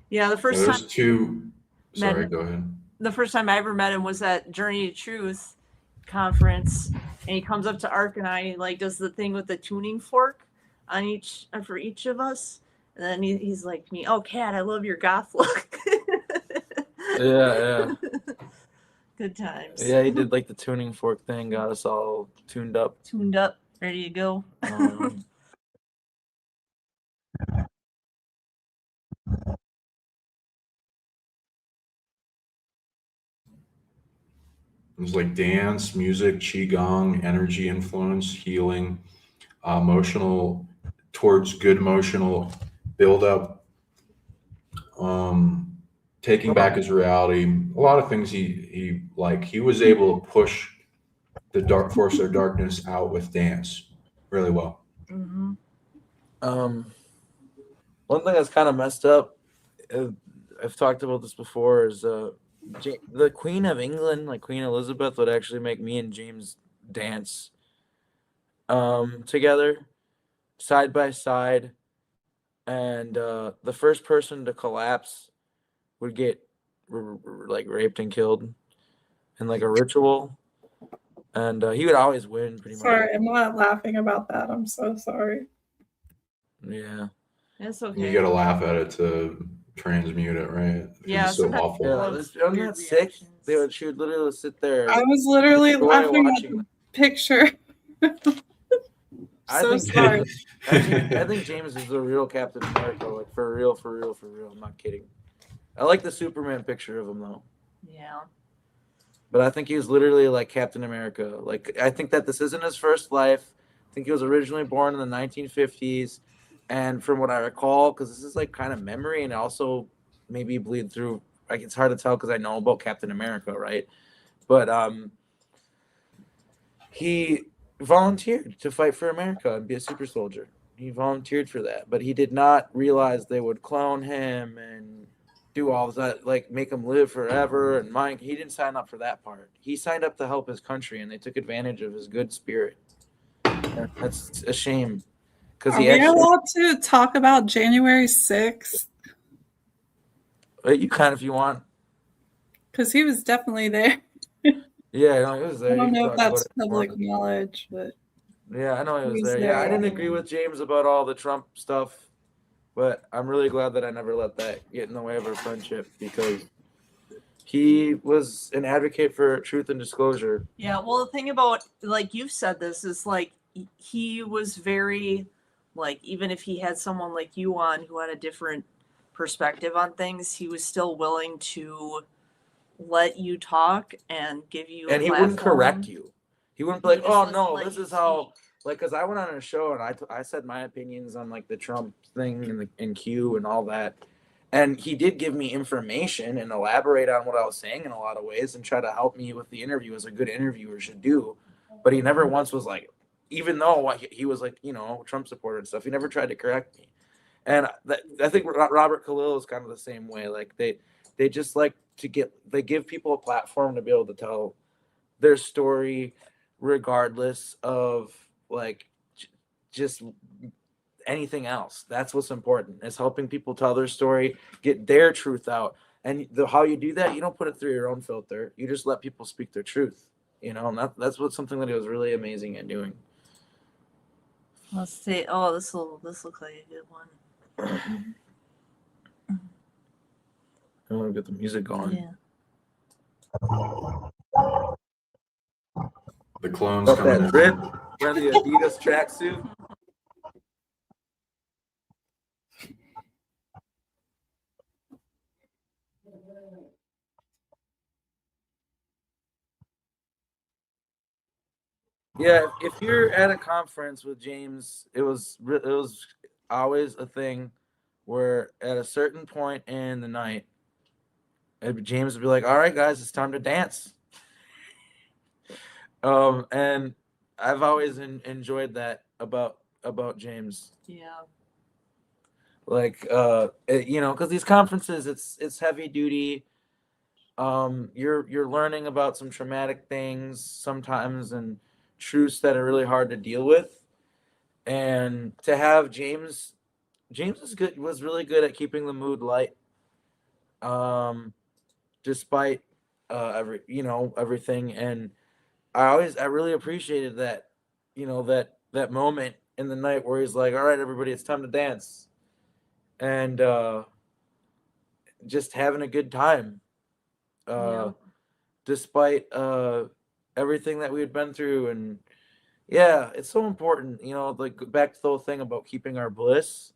Yeah. The first time. There's two. Sorry, Met- go ahead. The first time I ever met him was at Journey to Truth conference, and he comes up to Ark and I, like, does the thing with the tuning fork on each for each of us, and then he's like to me, "Oh, Kat, I love your goth look." Yeah. Good times. Yeah, he did like the tuning fork thing, got us all tuned up. Tuned up, ready to go. It's like dance, music, qigong, energy influence, healing, emotional towards good emotional buildup, taking back his reality. A lot of things he was able to push the dark force of darkness out with dance really well. Mm-hmm. One thing that's kind of messed up, I've talked about this before, is the Queen of England, like Queen Elizabeth, would actually make me and James dance together, side by side, and the first person to collapse would get like raped and killed in like a ritual, and he would always win pretty much. Sorry, I'm not laughing about that. I'm so sorry. Yeah. It's okay. You got to laugh at it to transmute it, right? Yeah, It's so sometimes awful. Yeah, I'm not sick. She would literally sit there. I was literally enjoy laughing at watching the picture. I So think sorry. I think James is the real Captain America, like for real. I'm not kidding. I like the Superman picture of him though. Yeah. But I think he was literally like Captain America. Like I think that this isn't his first life. I think he was originally born in the 1950s, and from what I recall, because this is like kind of memory and also maybe bleed through. Like it's hard to tell because I know about Captain America, right? But he volunteered to fight for America and be a super soldier. He volunteered for that, but he did not realize they would clone him and do all of that, like make him live forever. And Mike, he didn't sign up for that part. He signed up to help his country, and they took advantage of his good spirit. And that's a shame because Are we allowed to talk about January 6th? You can if you want. Because he was definitely there. Yeah, no, he was there. I don't You can know if talk that's about it public knowledge, but yeah, I know he was He's there. there. Yeah, I didn't agree with James about all the Trump stuff, but I'm really glad that I never let that get in the way of our friendship because he was an advocate for truth and disclosure. Yeah, well, the thing about, like you've said this, is like he was very, like, even if he had someone like you on who had a different perspective on things, he was still willing to let you talk and give you And a he wouldn't platform. correct you. He wouldn't be He like, just "Oh let no, you this is speak. how." Like, because I went on a show and I said my opinions on like the Trump thing and and Q and all that, and he did give me information and elaborate on what I was saying in a lot of ways and try to help me with the interview as a good interviewer should do. But he never once was like, even though he was like, you know, Trump supporter and stuff, he never tried to correct me. And I think Robert Khalil is kind of the same way. Like they just like they give people a platform to be able to tell their story regardless of like just anything else. That's what's important, is helping people tell their story, get their truth out. And how you do that, you don't put it through your own filter. You just let people speak their truth, you know. And that's what's something that he was really amazing at doing. Let's see. Oh, this looks like a good one. I want to get the music going. Yeah. The clones Got coming that in. drip, wearing the Adidas tracksuit. Yeah, if you're at a conference with James, it was always a thing where at a certain point in the night, James would be like, "All right, guys, it's time to dance." And I've always enjoyed that about James. Yeah. Like, because these conferences, it's heavy duty. You're learning about some traumatic things sometimes and truths that are really hard to deal with. And to have James was really good at keeping the mood light. Despite everything. And I really appreciated that, that moment in the night where he's like, all right, everybody, it's time to dance. And just having a good time. Yeah. Despite everything that we had been through. And yeah, it's so important, like back to the whole thing about keeping our bliss.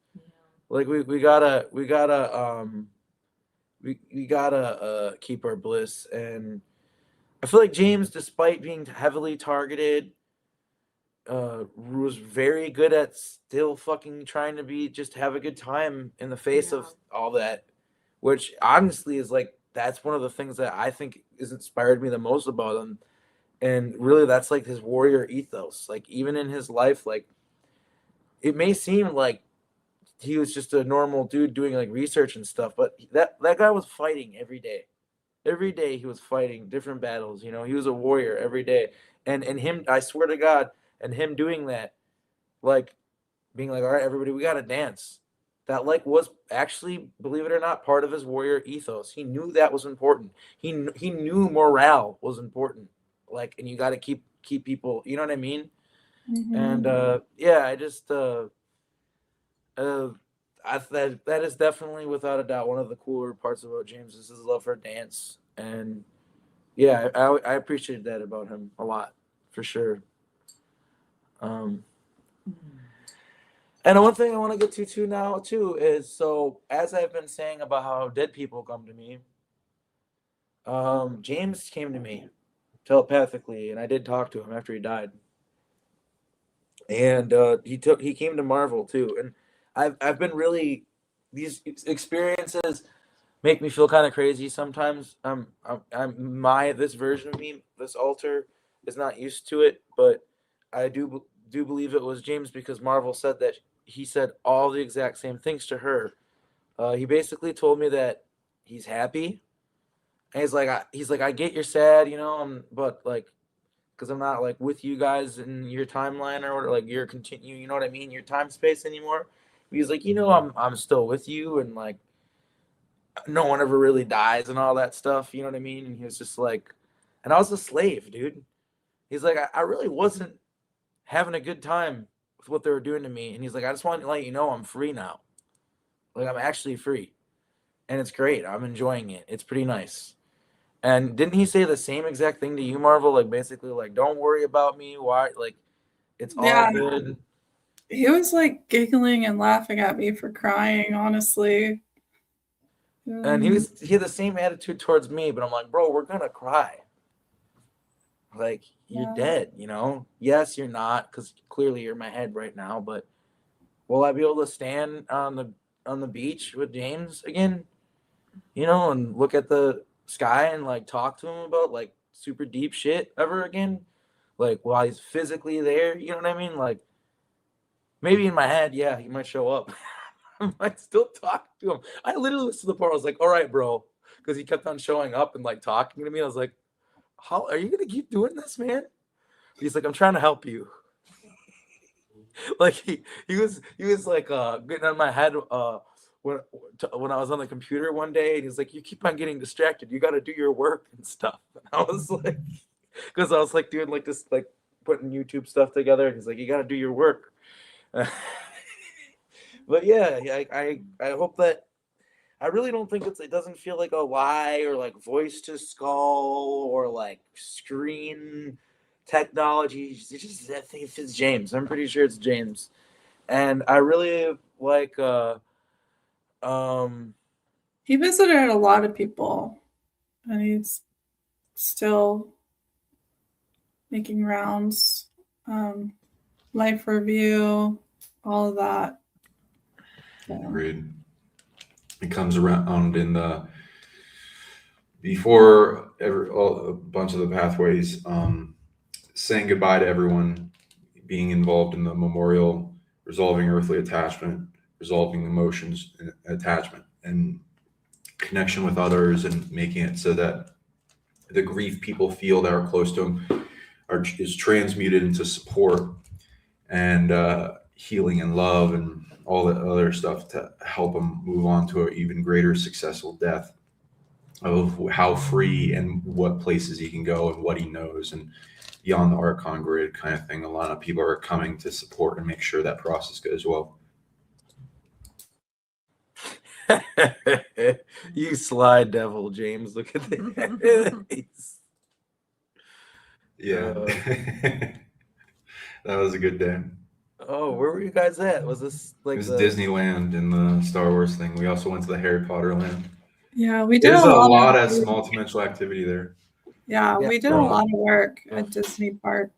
Like we gotta keep our bliss. And I feel like James, despite being heavily targeted, was very good at still fucking trying to just have a good time in the face of all that, which honestly is like, that's one of the things that I think has inspired me the most about him. And really, that's like his warrior ethos. Like, even in his life, like, it may seem like he was just a normal dude doing like research and stuff, but that guy was fighting every day. Every day he was fighting different battles. He was a warrior every day. And him, I swear to God, and him doing that, like being like, all right, everybody, we gotta dance. That like was actually, believe it or not, part of his warrior ethos. He knew that was important. He knew morale was important. Like, and you got to keep people. You know what I mean? And yeah, I just that is definitely, without a doubt, one of the cooler parts about James is his love for dance. And yeah, I appreciated that about him a lot, for sure. And one thing I want to get to now too is, so as I've been saying about how dead people come to me, James came to me telepathically, and I did talk to him after he died. And he came to Marvel too, and I've been really, these experiences make me feel kind of crazy sometimes. This version of me, this alter, is not used to it, but I do believe it was James, because Marvel said that he said all the exact same things to her. He basically told me that he's happy, and he's like, I get you're sad, but like, because I'm not like with you guys in your timeline or like your continue, you know what I mean, your time space anymore. He's like, I'm still with you, and like, no one ever really dies and all that stuff, you know what I mean? And he was just like, and I was a slave, dude. He's like, I really wasn't having a good time with what they were doing to me. And he's like, I just want to let you know I'm free now. Like, I'm actually free. And it's great. I'm enjoying it. It's pretty nice. And didn't he say the same exact thing to you, Marvel? Like, basically, like, don't worry about me. Why? Like, it's all good. He was like giggling and laughing at me for crying, honestly. And he had the same attitude towards me, but I'm like, bro, we're gonna cry. Like, you're dead, Yes, you're not, because clearly you're in my head right now. But will I be able to stand on the beach with James again? And look at the sky and like talk to him about like super deep shit ever again? Like, while he's physically there, you know what I mean? Like, maybe in my head, yeah, he might show up. I might still talk to him. I literally was to the point where I was like, all right, bro, because he kept on showing up and like talking to me. I was like, how are you gonna keep doing this, man? He's like, I'm trying to help you. Like, he was like getting on my head when I was on the computer one day, and he's like, you keep on getting distracted. You got to do your work and stuff. And I was like, because I was like doing like this, like putting YouTube stuff together, and he's like, you got to do your work. But yeah, I hope that, I really don't think it doesn't feel like a lie or like voice to skull or like screen technology. I think it's James. I'm pretty sure it's James. And I really like he visited a lot of people, and he's still making rounds, life review, all of that. Agreed. It comes around before a bunch of the pathways. saying goodbye to everyone, being involved in the memorial, resolving earthly attachment, resolving emotions and attachment, and connection with others, and making it so that the grief people feel that are close to them is transmuted into support and healing and love and all the other stuff to help them move on to an even greater successful death, of how free and what places he can go and what he knows, and beyond the Archon grid kind of thing. A lot of people are coming to support and make sure that process goes well. You sly devil, James. Look at that. Yeah. That was a good day. Oh, where were you guys at? Was this It like was the Disneyland in the Star Wars thing. We also went to the Harry Potter land. Yeah, we did There's a lot of of multi-dimensional activity there. yeah, Yeah. we did a Oh. lot of work Yeah. at Disney Park.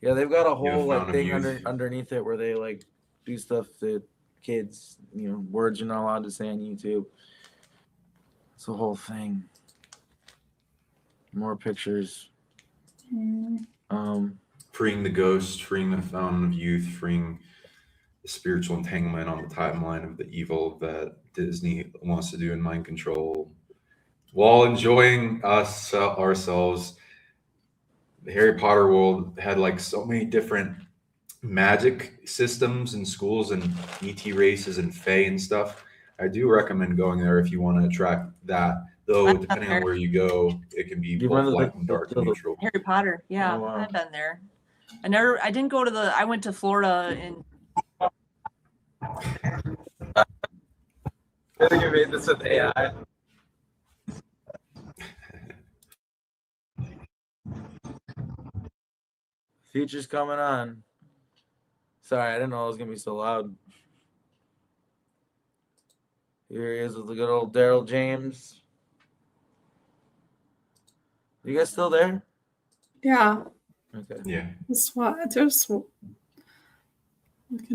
Yeah, they've got a You have whole like Fountain of thing Youth. underneath it where they like do stuff that kids, you know, words you're not allowed to say on YouTube. It's a whole thing. More pictures. Mm, Freeing the ghost, freeing the Fountain of Youth, freeing the spiritual entanglement on the timeline of the evil that Disney wants to do in mind control, while enjoying ourselves. The Harry Potter world had like so many different magic systems and schools and ET races and Fae and stuff. I do recommend going there if you want to attract that. Though I've depending been on where you go, it can be You both run the- light and dark and neutral. Harry Potter. Yeah, Oh, wow. I've been there. I didn't go to I went to Florida in I think you made this with AI. Future's coming on. Sorry, I didn't know it was gonna be so loud. Here he is with the good old Daryl James. You guys still there? yeah, Yeah. just looking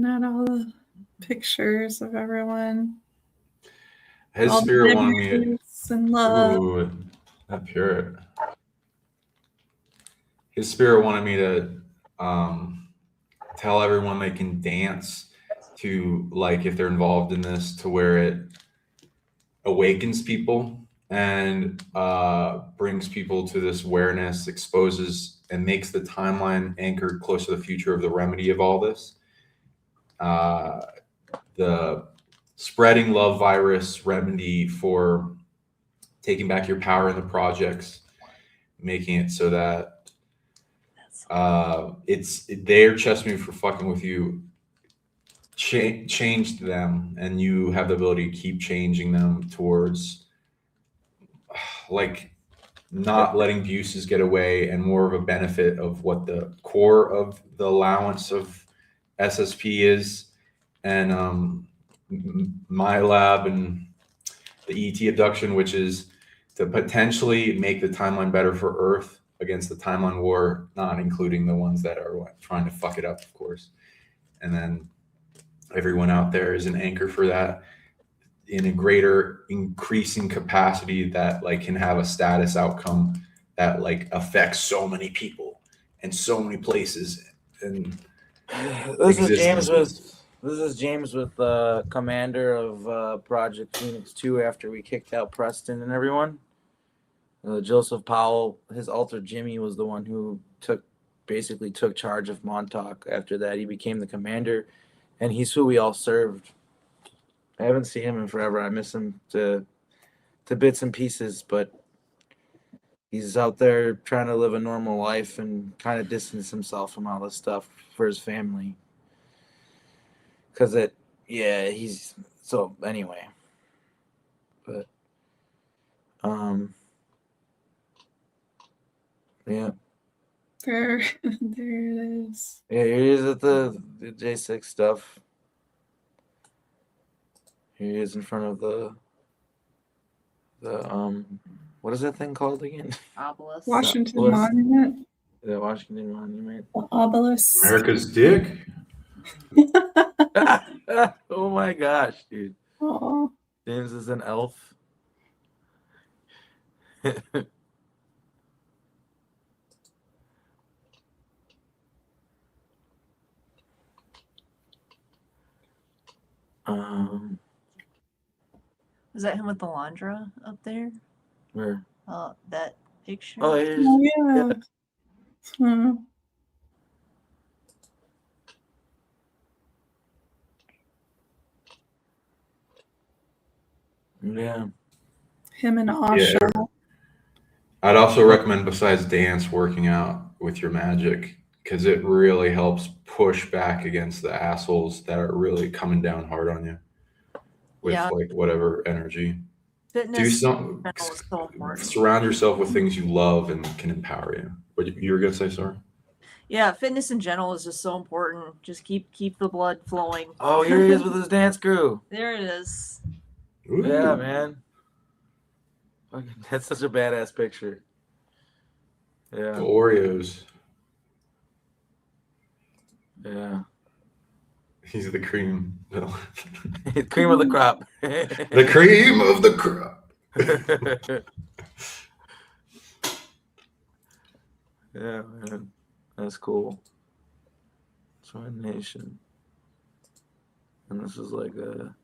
at all the pictures of everyone. His all the spirit wanted me to. memories and love. Ooh, that pure. His spirit wanted me to tell everyone they can dance to, like, if they're involved in this, to where it awakens people and brings people to this awareness, exposes and makes the timeline anchored close to the future of the remedy of all this. The spreading love virus remedy for taking back your power in the projects, making it so that it's their chess move for fucking with you changed them, and you have the ability to keep changing them towards like not letting abuses get away and more of a benefit of what the core of the allowance of SSP is. And my lab and the ET abduction, which is to potentially make the timeline better for Earth against the timeline war, not including the ones that are trying to fuck it up, of course. And then everyone out there is an anchor for that in a greater increasing capacity that like can have a status outcome that like affects so many people and so many places. And This is James with commander of Project Phoenix 2 after we kicked out Preston and everyone. Joseph Powell, his alter Jimmy, was the one who basically took charge of Montauk. After that, he became the commander, and he's who we all served. I haven't seen him in forever. I miss him to bits and pieces, but he's out there trying to live a normal life and kind of distance himself from all this stuff for his family. He's so anyway. But yeah. There, there it is. Yeah, here he is at the J6 stuff. Here he is in front of the what is that thing called again? obelisk. Washington Obelisk. Monument. The Washington Monument. The obelisk. America's dick. Oh my gosh, dude. Oh, James is an elf. Is that him with the Landra up there? Where? That picture. Oh, here's Oh yeah. Hmm. yeah. Him and Asha. Yeah. I'd also recommend, besides dance, working out with your magic, because it really helps push back against the assholes that are really coming down hard on you with Yeah. like whatever energy. Do Fitness some, is so important. surround yourself with things you love and can empower you. What you were gonna say, sorry? Yeah, fitness in general is just so important. Just keep the blood flowing. Oh, here he is with his dance crew. There it is. Ooh. Yeah, man. Fucking- That's such a badass picture. The Yeah, Oreos. yeah. He's the cream. No. Cream of the crop. The cream of the crop. Yeah, man. That's cool. Join Nation. And this is like a.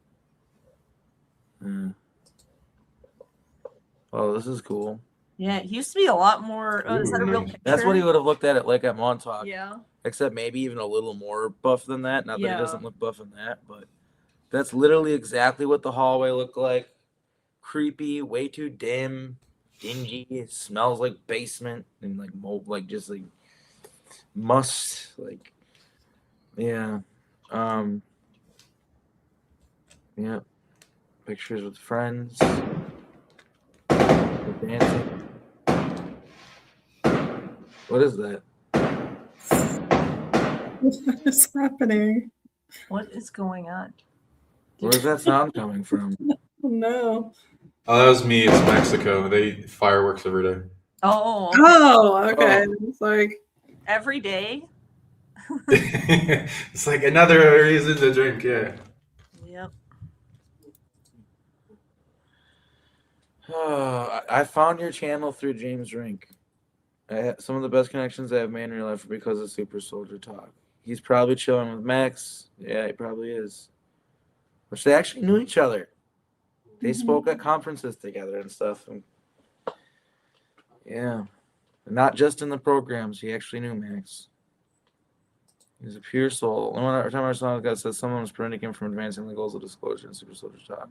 Oh, this is cool. Yeah, it used to be a lot more. Is that a Ooh, real nice. picture? That's what he would have looked at it like at Montauk. Yeah. Except maybe even a little more buff than that. Not that he Yeah. doesn't look buff in that, but that's literally exactly what the hallway looked like. Creepy, way too dim, dingy. It smells like basement and like mold, like just like must. Like, yeah, yeah. Pictures with friends. Dancing. What is that? What is happening? What is going on? Where's that sound coming from? Oh, no. Oh, that was me. It's Mexico. They eat fireworks every day. Oh, okay. Oh, okay. Oh. It's like Every day. It's like another reason to drink. Yeah. Yep. I found your channel through James Rink. Some of the best connections I have made in real life are because of Super Soldier Talk. He's probably chilling with Max. Yeah, he probably is. Which they actually knew each other. They spoke at conferences together and stuff. And yeah. Not just in the programs. He actually knew Max. He's a pure soul. Every time I saw God said someone was preventing him from advancing the goals of disclosure in Super Soldier Talk.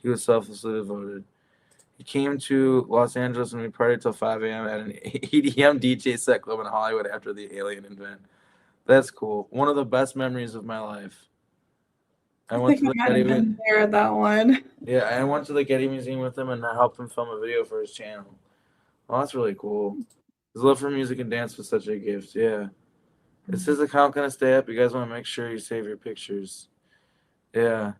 He was selflessly devoted. He came to Los Angeles and we partied till 5 a.m. at an EDM DJ set club in Hollywood after the alien event. That's cool. One of the best memories of my life. I went to the might have Getty. been there at that one. Yeah, I went to the Getty Museum with him and I helped him film a video for his channel. Oh, that's really cool. His love for music and dance was such a gift. Yeah. Is his account gonna stay up? You guys want to make sure you save your pictures. Yeah.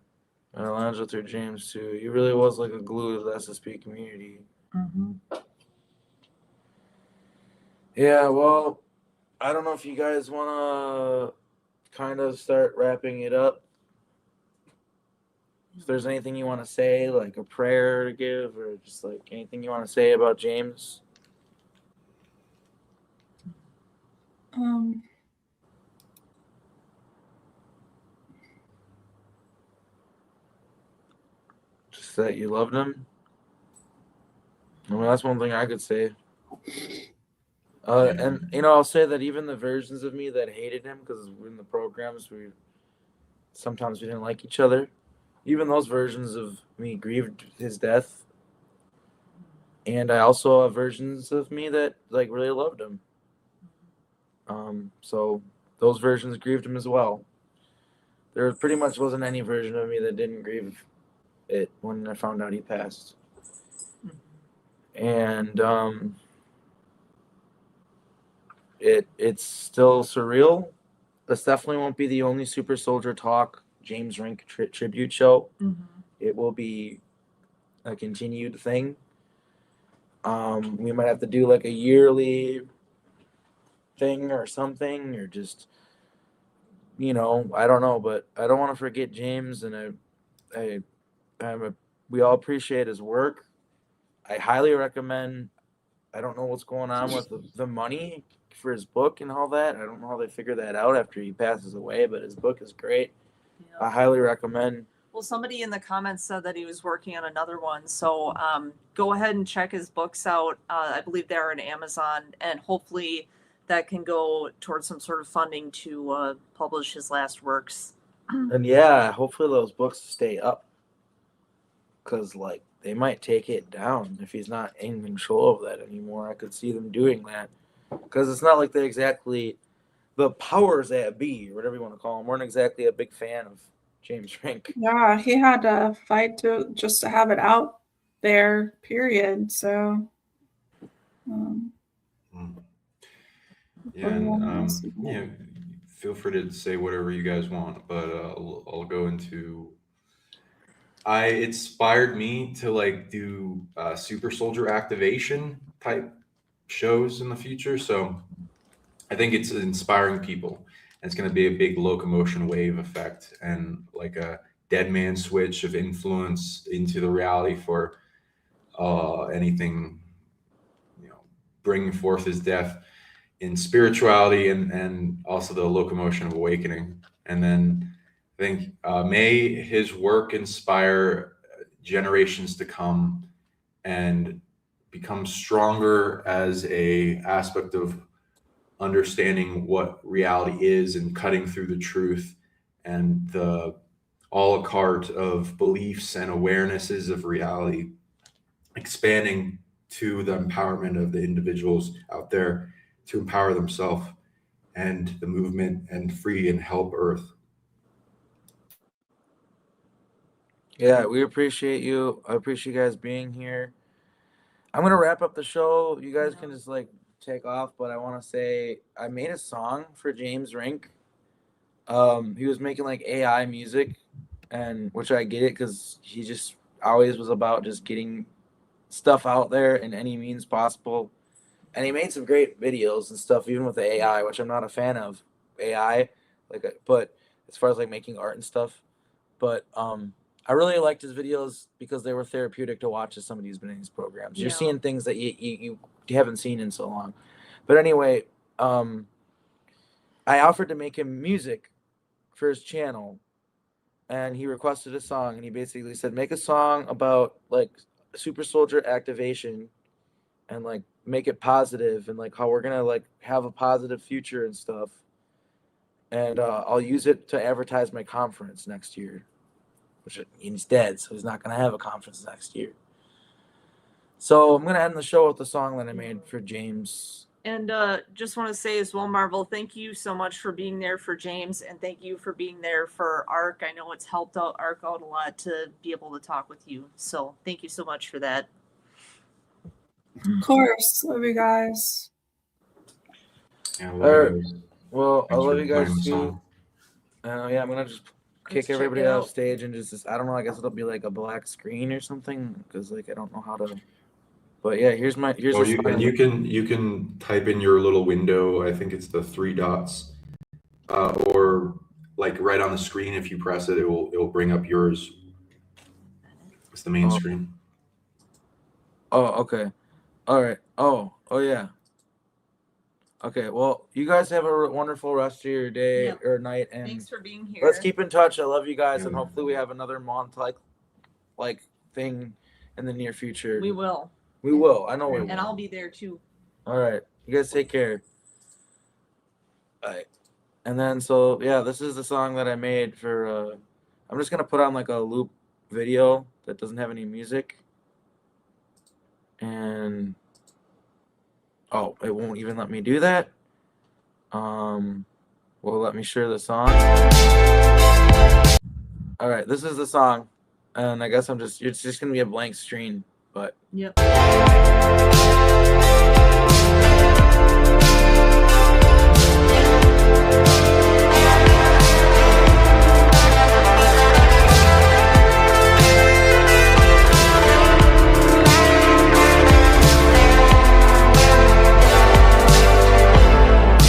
Alonzo through James too. He really was like a glue to the SSP community. Mm-hmm. Yeah, well, I don't know if you guys want to kind of start wrapping it up. If there's anything you want to say, like a prayer to give, or just like anything you want to say about James. Just that you loved him. I mean, that's one thing I could say. And you know, I'll say that even the versions of me that hated him, because in the programs sometimes we didn't like each other. Even those versions of me grieved his death, and I also have versions of me that like really loved him. So those versions grieved him as well. There pretty much wasn't any version of me that didn't grieve it when I found out he passed. And it's still surreal. This definitely won't be the only Super Soldier Talk James Rink tribute show. Mm-hmm. It will be a continued thing. We might have to do like a yearly thing or something, or just, you know, I don't know, but I don't want to forget James, and we all appreciate his work. I highly recommend. I don't know what's going on with the money for his book and all that. I don't know how they figure that out after he passes away, but his book is great. I highly recommend. Well, somebody in the comments said that he was working on another one. So go ahead and check his books out. I believe they're on Amazon, and hopefully that can go towards some sort of funding to publish his last works. And yeah, hopefully those books stay up. Because, like, they might take it down if he's not in control of that anymore. I could see them doing that. Because it's not like they're exactly the powers that be, or whatever you want to call them, weren't exactly a big fan of James Rink. Yeah, he had to fight to have it out there, period. So, Yeah, and, yeah, feel free to say whatever you guys want, but I'll go into. It inspired me to like do super soldier activation type shows in the future. So I think it's inspiring people. It's going to be a big locomotion wave effect and like a dead man switch of influence into the reality for anything, bringing forth his death in spirituality and also the locomotion of awakening. And then I think may his work inspire generations to come and become stronger as a aspect of understanding what reality is and cutting through the truth and the a la carte of beliefs and awarenesses of reality, expanding to the empowerment of the individuals out there to empower themselves and the movement and free and help Earth. Yeah, we appreciate you. I appreciate you guys being here. I'm going to wrap up the show. You guys can just like take off, but I want to say I made a song for James Rink. He was making like AI music, and which I get it because he just always was about just getting stuff out there in any means possible. And he made some great videos and stuff, even with the AI, which I'm not a fan of AI, but as far as like making art and stuff. But I really liked his videos because they were therapeutic to watch as somebody who's been in these programs. Yeah. You're seeing things that you haven't seen in so long. But anyway, I offered to make him music for his channel, and he requested a song, and he basically said, make a song about like super soldier activation and like make it positive and like how we're gonna like have a positive future and stuff. And I'll use it to advertise my conference next year, which he's dead, so he's not gonna have a conference next year. So I'm gonna end the show with the song that I made for James. And just want to say as well, Marvel, thank you so much for being there for James, and thank you for being there for Ark. I know it's helped out Ark out a lot to be able to talk with you. So thank you so much for that. of course, love you guys. Yeah, Well, I Thanks love for you guys playing the too. song. Yeah, I'm gonna just kick check everybody it off out. stage and just I don't know. I guess it'll be like a black screen or something because like I don't know how to. But yeah, here's Oh, the song. and you can type in your little window. I think it's the 3 dots, or like right on the screen. If you press it, it will bring up yours. It's the main screen. Oh, okay. All right. Oh, yeah. Okay. Well, you guys have a wonderful rest of your day Yep. or night, and Thanks for being here. let's keep in touch. I love you guys, and Yeah. hopefully we have another month like thing in the near future. We will. We will. I know we will. And I'll be there too. All right. You guys take care. All right. And then, so, yeah, this is the song that I made for, I'm just going to put on like a loop video that doesn't have any music. And, oh, it won't even let me do that. Well, let me share the song. All right. This is the song. And I guess it's just going to be a blank screen, but. Yep.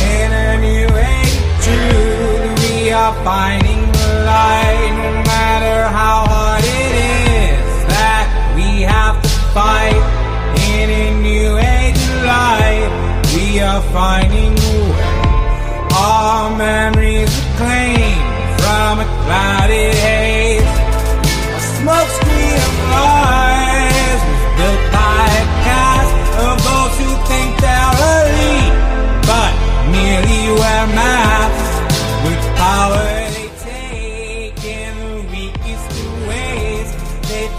In a new age, truly we are finding the light. No matter how hard it is that we have to fight. In a new age,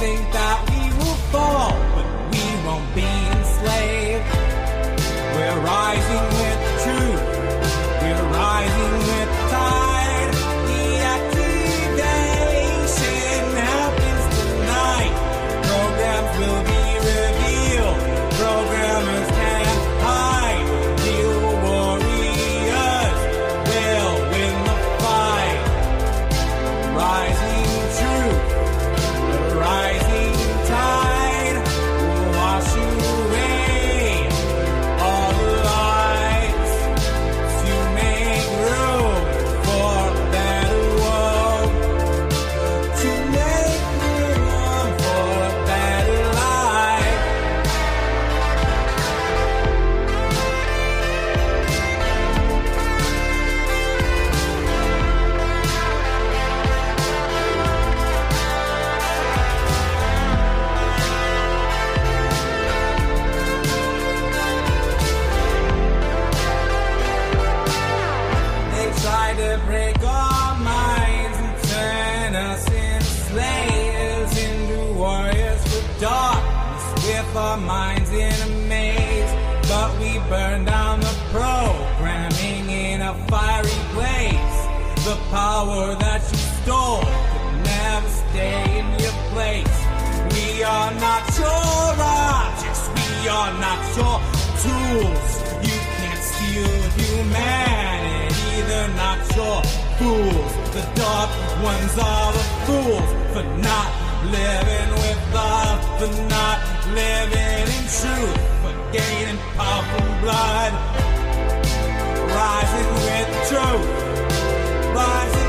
think that we will fall, but we won't be enslaved. We're rising with truth. We're rising with tide. The activation happens tonight. Programs will be revealed. Programmers can't hide. Real warriors will win the fight. Rising truth, the rising tide will wash away all the lies to make room for a better world, to make room for a better life. They try to break our minds and turn us into slaves, into warriors for darkness, with our minds in a maze. But we burn down the programming in a fiery blaze. The power that you stole could never stay in your place. We are not your objects, we are not your tools. You can't steal humanity, they're not your fools. The dark ones are the fools for not living with love, for not living in truth, for gaining powerful blood. Rising with truth, rising